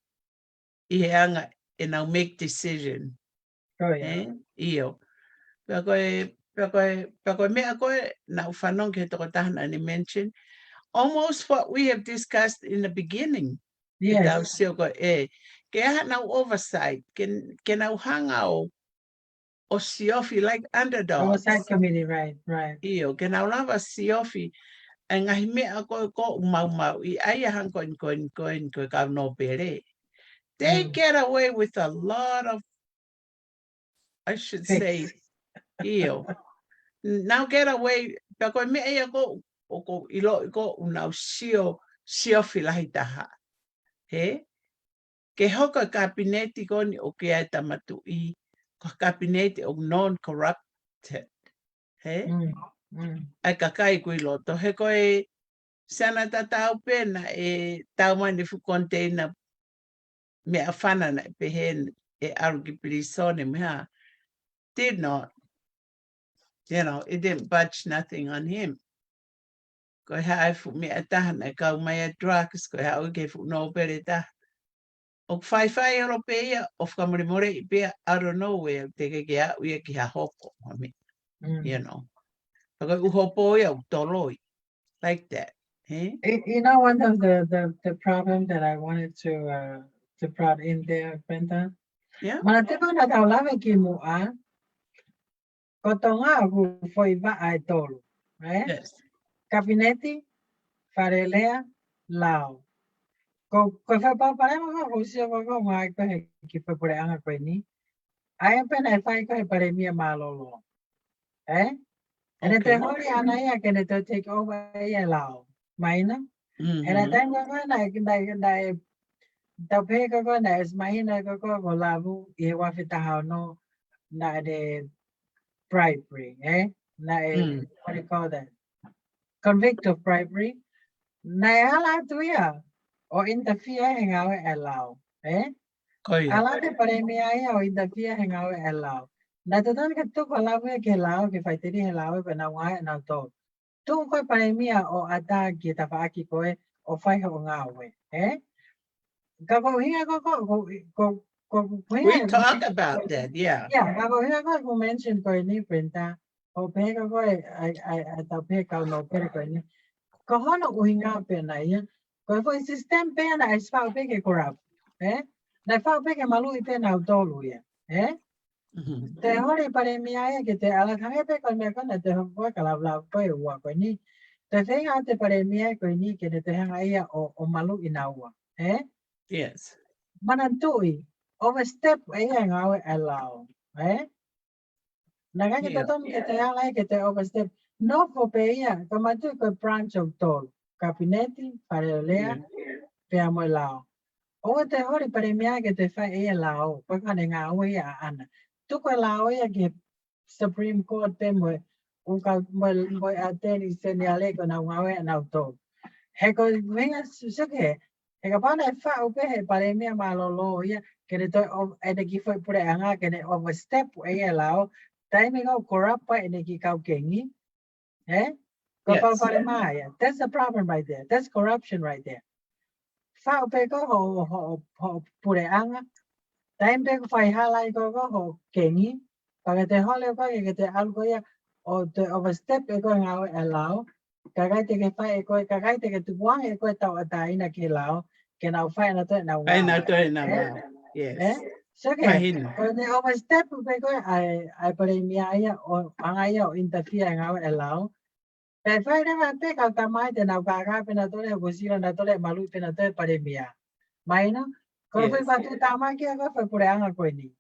Ihanga ina make decision. Oh, yeah. Iyo. Pero me ako na ufanong kito ko tahan ani mention almost what we have discussed in the beginning. Itaw Yes. siya ko kaya na oversight can hangaw o siofi like underdogs. Oversight committee, right, right. Iyo, can lava siofi ang ahime ako ko mau I ayahan ko ka no pere. They get away with a lot of, I should say, iyo. Now get away pero me ay ako ko ilo ko una siofi lahitaha. He? Ke hoka kabineti ko ni o ke ai tamatui ko kabineti o non-corrupted. He? Ai kakai ko iloto. He ko sana tatao pena tau mani fu container me afana na pehen arugiprisone me ha. Did not. It didn't budge nothing on him. Ko ha fu me atahan na kau mai drugs ko ha o ke fu no pereta. O whai Europea of Kamurimore be out of nowhere te ke a ui ki ha hoko Paka uhopo ia utoloi like that. You know, one of the problem that I wanted to brought in there, Brenda. Yeah. Manatiba na taulave ki mua ko tonga ku foi va ai tolu, right? Yes. Kabineti farelea lao. Ko fa pa pare mo ko sia ko mai ko he ki fa pare anga ko ni. Ai pena fai ko he pare mi malolo. And Okay. the hori ana ya ke ne to take over ya lao. Maina? And I think ko na the pay ko na is mahina ko labu e wa fita ha no na de bribery, Na what do you call that? Convict of bribery. Na ala tuya o interfere hang out allow, Ala de paremia o interfere hang out allow. Na total que tu labu ke lao ke fai tiri lao pe na wa na to. Tu ko paremia o ata ki ta fa ki ko o fai ho ngawe, We talk about that, yeah. Yeah, ako mention ko ni Brenda. O pega ko ay ta pega no pega ko ni. Ko hono uhinga pe na ya. Ko fo system pe na is fa pega corrupt. Na fa pega malu pe na dolu ya. Te hori pare mi ay que te ala khange pe ko me ko na te ho ko kala bla ko wa ko ni. Te fenga te pare mi ay ko ni que te hanga ya o malu inawa. Yes. Manantui overstep ay ngawe allow, Naga kita tom kita yang lain kita overstep. No po peya, kamatu ko branch of tol. Kabineti parelea pea mo lao. O te hori paremia que te fa e lao, pa ka ngawe ya ana. Tu ko lao ya que Supreme Court pe mo un ka mo ateni senyale ko na ngawe na tol. He ko venga suke. Eka pana fa upe he paremia malolo ya que ne to ene ki foi por anga que ne overstep e lao. Timing of corrupt pa ene ki kau kengi. Ko paremia. That's the problem right there. That's corruption right there. Fa upe ko ho por anga. Time pe ko fai halai ko ho kengi. Para te hole ko que te algo ya o te overstep e ko ngau allow. Kagai te ke fai ko kagai te ke tu buang e ko tau atai na ke lao. Que now find out now. I know yes. So que when they overstep pe ko I paremia ya o anga ya interfere ngau allow. Pe fai na te ka tamai te na ka pe na tole gusira na tole malu pe na te paremia. Maina ko fai ba tu tamai ke ko fai por anga ko ni.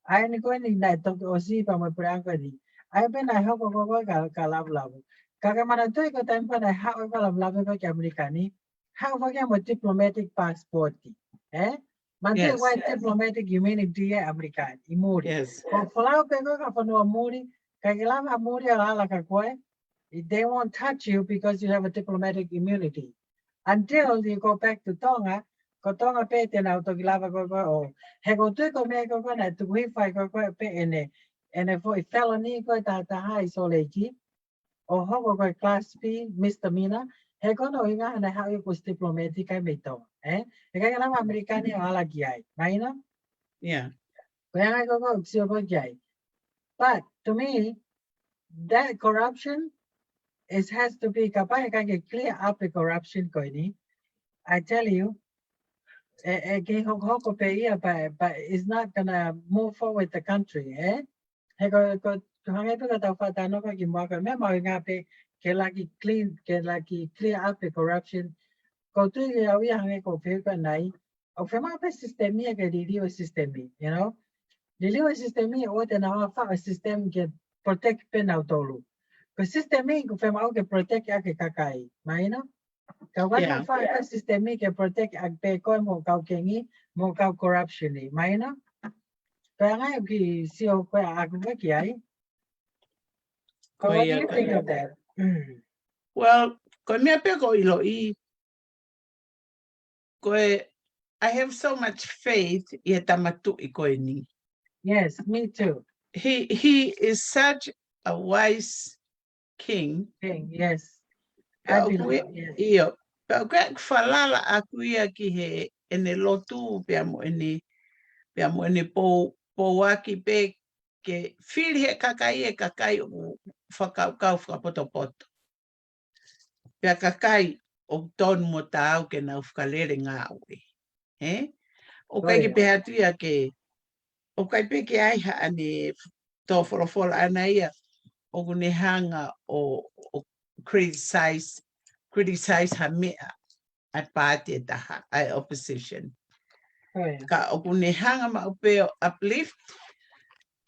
Ai ni ko ni na to o si pa mo por anga ni. Ai pe na ho ko ka lab. Kaka mana tu ko tempa na ha ko lab ko ke amerikani. How for a diplomatic passport? Mantu white diplomatic humanity American. Imuri. Yes. For flower pego ka for no amuri Kagilama muri ala kakwe. They won't touch you because you have a diplomatic immunity. Until you go back to Tonga, ko Tonga pe te na utogilava ko o. He ko tu ko me ko na tu wi fai ko pe ene for felony ko ta high soleji. O ho ko class B misdemeanor. He ko no inga na how you was diplomatic kai me to. He ka na Amerikani ala giai. Maina? Yeah. Kaya ko sio ko giai. But to me, that corruption has to be kapag clear up the corruption ko ini. I tell you, but it's not gonna move forward the country, eh? Hego hangay pa daw pa tano ka gimwa ka me nga pe clear up the corruption. Ko tu yawi hangay ko pe ka nai. O fe ma pe system ya ke dili system, you know? Dili system o te na fa system ke protect pe na tolu. Ko system ko fe ma ke protect ya ke kakai, maina? Kawan fa ka system ke protect ag pe ko mo kau kengi mo kau corruption ni, maina? Kaya nga ki siyo ko ag ba kiyai? What do you think of that? Well, ko me pe ko ilo I ko I have so much faith I tamatu I ko ni. Yes, me too. He is such a wise king. Yes. I believe, yes. Iyo. Pero kaya falala aku ia ki he ene lotu pe amo ene po waki pe ke fili he kakai o whakaukau whakapoto. Pea kakai o tonu mo tau ke na whakalere ngā ue. O kai ki peha tuia ke o kai pe ke aiha ane tō whorowhora ana ia o kune hanga o criticize ha mea ai pāti e taha, ai opposition. Ka o kune hanga ma upeo uplift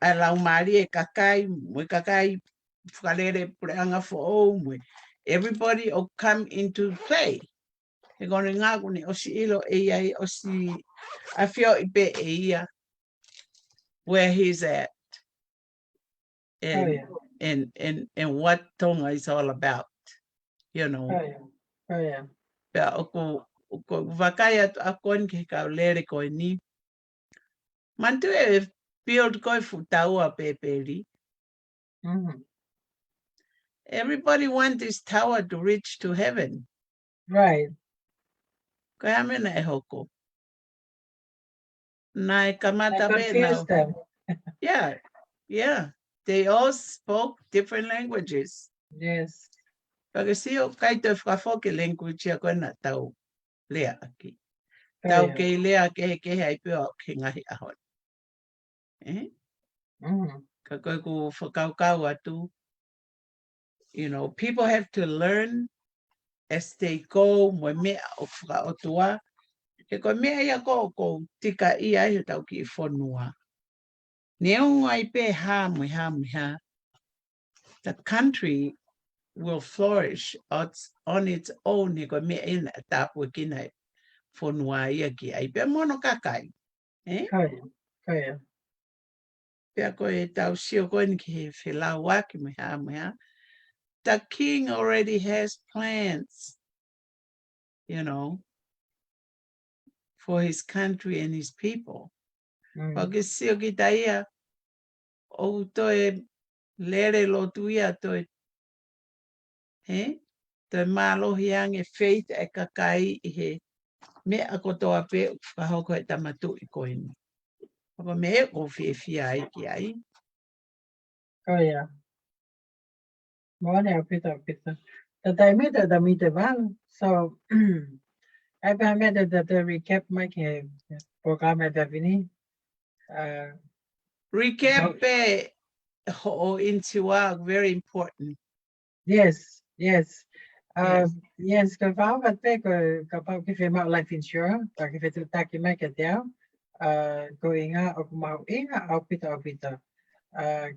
ai lau maari e kakai, mui kakai whakalere pureanga fo mui. Everybody will come into play. He gone ngā kune o si ilo e iai o si I feel ipe e ia where he's at and what Tonga is all about, you know. Pea o ko wakai atu a kon ke ka lere ko ni. Mantu e build ko futaua peperi. Everybody wants this tower to reach to heaven. Right. Ko hamena e hoko. Nai kamata confuse them. Yeah. They all spoke different languages. Yes. Porque si o kai te whakafoke language a koe na tau lea aki. Tau ke lea ke hai pio ke ngahi ahon. Ka koe ku whakaukau atu. You know, people have to learn as they go mo mea o whakaotua. Ke koe mea ia ko tika ia i tau ki I whonua. Neongo ai pe ha. The country will flourish on its own. He go me in a tapu kina whonua ia ki ai pe mono kakai. Kaya. Pea koe tau sio koe ni ki he whilau waki meha. The king already has plans, you know, for his country and his people. Pake sio ki taia o toe lere lotu ia toe te malohi ange faith e kakai I he mea kotoa pe whahoko e tamatu I koe ni. Papa mea ko whiawhia ai ki ai. Kaya. Moane apita. The taimita da mite van. So I permit that the recap my program at Davini. Recap pe ho intiwa very important. Yes. Yes, ka fa pe ka pa ki fe ma life insurance, ka ki fe tu ta ki me ke dia. Ko inga o ma inga apita.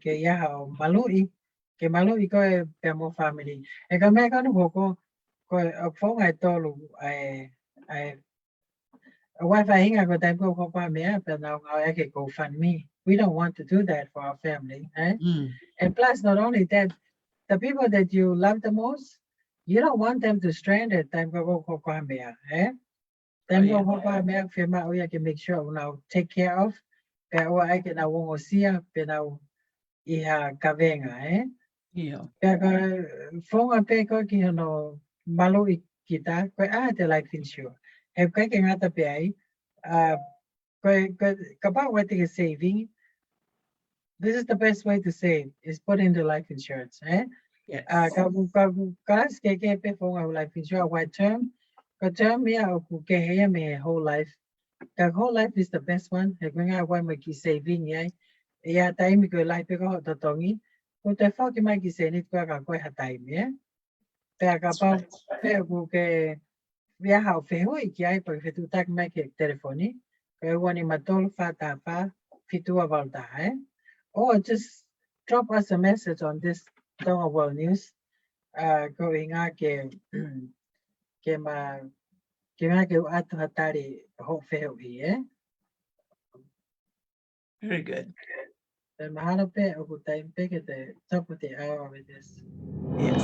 Ke ya o malui. Ke malui ko e pe mo family. E ka me ka no ko o fo ngai tolu ai wifi inga ko tai ko pa me pe na nga ke go fund me. we don't want to do that for our family. Eh? Mm. And plus, not only that, the people that you love the most, you don't want them to stranded. Time go eh? Oh, Time yeah. go firma we can make sure now take care of. Pero I can now won't see pero iha kavenga, eh? Yeah. Pero fonga pe ko ki no malu kita ko the life insurance. Have ka ngata pe ai kapag what is saving, this is the best way to save is put into life insurance. Eh? Yes. Kalas ke pe for life insurance white term. Ka term ya ku ke ya me whole life. The whole life is the best one. He going out when ki saving ya. Ya time ko life ko to tongi. Ko te fa ki mai ki se ni ko ka ko ha time ya. Pe ka That's pa right. pe ku ke via how fe ho ki ai pe tu tak mai ke telefoni. Ko wani matol fa ta pa fitu avalta eh. Or just drop us a message on this Tonga World News. Going out ke ma ke atu hatari ho feo eh. Very good. The mahalo pe o ku time pe ke the top of the hour with this. Yes.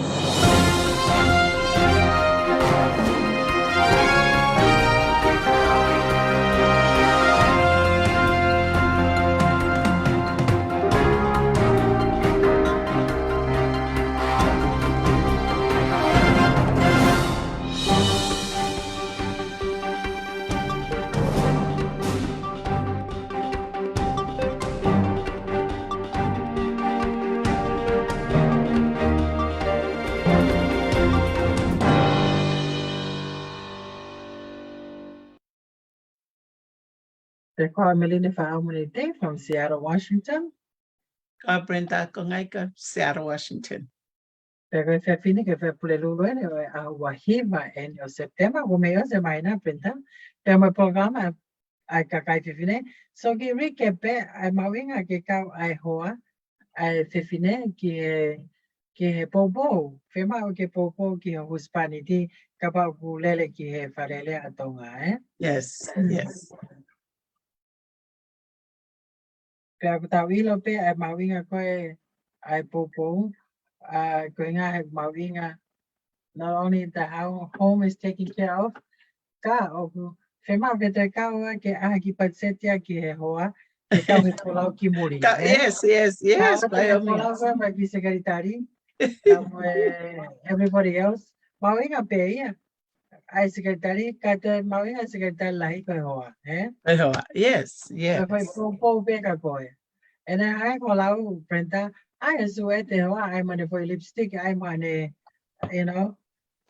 They call Emeline Faaumu-Niutei from Seattle, Washington. Brenda Kongaika, Seattle, Washington. Pero fe fini que fe pulelu a wahiva en o September o meio se mai na Brenda. Pero meu programa ai kakai fe fine. So que recap ai mawinga que kau ai hoa ai fe fine que popo. Fe mau que popo que o hispaniti kapau ku lele que he farele a Tonga, eh? Yes. Yes. Pero tawilo pe ai mawinga koe ai popo. Going out mawinga. Not only the home is taken care of, ka o fema vete ka o ke ki patsetia ki hoa ke ka he polau ki muri eh Yes. Yes. Yes. ka By te all means. polau ka ma ki secretary everybody else mawinga pe ia ai secretary ka te mawinga secretary lahi ko hoa eh Yes. Yes. foi po pe ka ko and I polau prenta ai suete hoa ai mane foi lipstick ai mane you know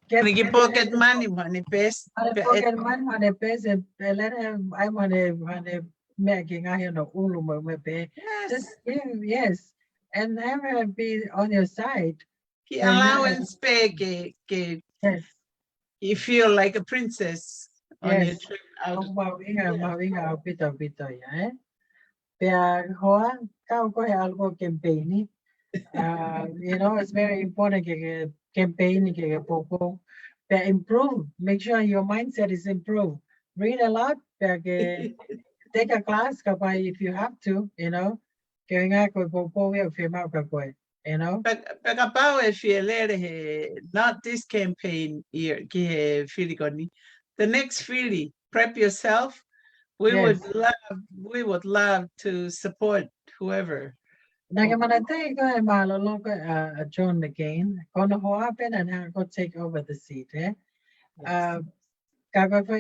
get Niki pocket money, money best. I forget man when they pay the let him I want to making I know ulu me pay. Just Yes. yes. And have her be on your side. Ki Going allowance pay ke yes, you feel like a princess on your yes. trip out. Oh mawinga pito ya eh. Pia hoa kau ko algo campaign. You know it's very important ke campaign ke popo. Pia improve. Make sure your mindset is improved. Read a lot. Pia ke take a class kapag if you have to, you know. Kaya nga ko po firma ka ko, you know. Pagkapaw if you let not this campaign year ki Filigoni. The next Fili, prep yourself. We Yes. would love to support whoever. Nagamanatay ko ay malolo ko John McCain. Kono ho happen and ha ko take over the seat, eh. Yes. Kaga ko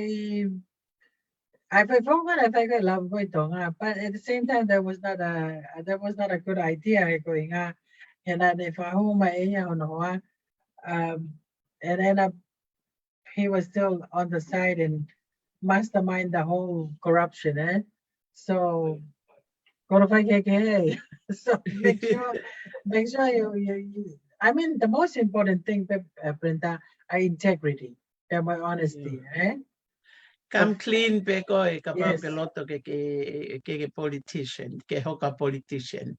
I prefer what I think I love going to, but at the same time that was not a good idea going on. And then if I home my on and end up he was still on the side and mastermind the whole corruption, eh? So go to hey. So make sure you I mean the most important thing, Brenda, are integrity and my honesty, eh? Come clean pekoi kapag Yes, peloto ke politician, ke hoka politician.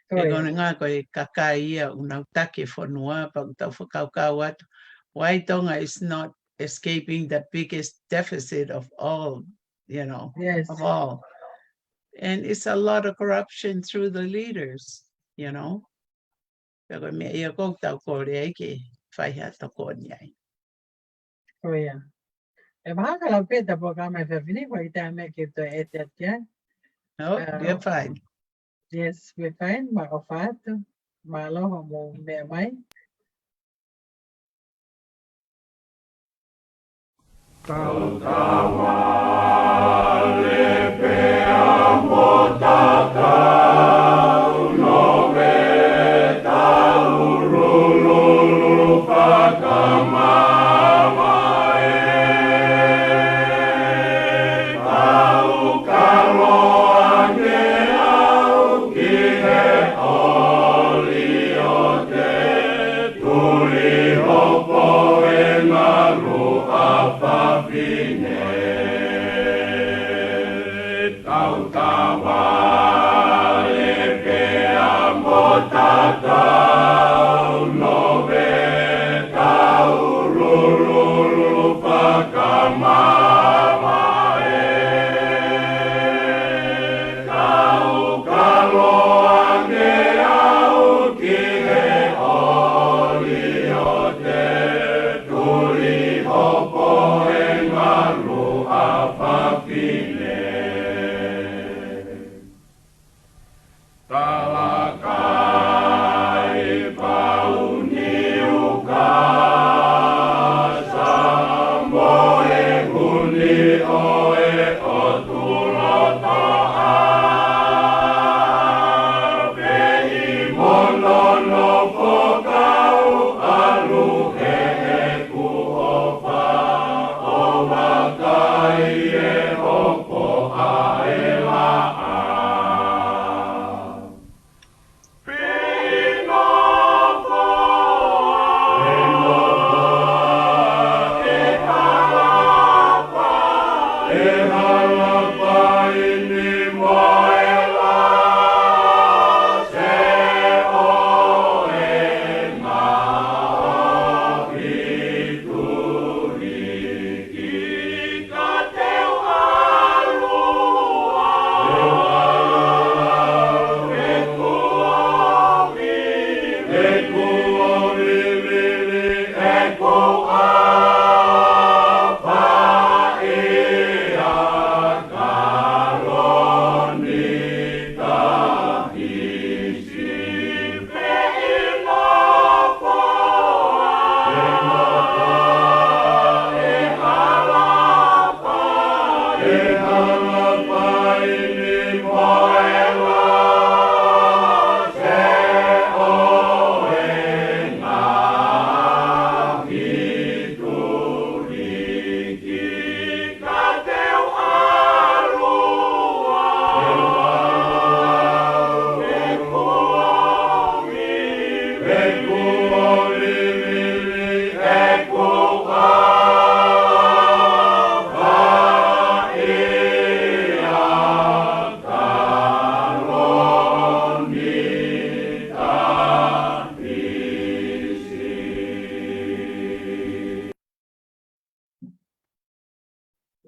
Ke correct. kone ngā koe kakaia unau take whanua pag tau whakaukau atu. Waitonga is not escaping the biggest deficit of all, Yes. of all. And it's a lot of corruption through the leaders, you know. Pero me ia kong tau kore ke whaiha ko niai. Oh yeah. E maha ka lau peta programa e whiwhini, kwa i te ame ki to e te atia. No, we're fine. Yes, we're fine. Ma o whaatu. Ma aloha mo mea mai.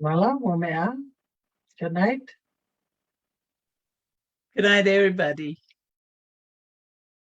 Mala mo mea. Good night. Good night, everybody.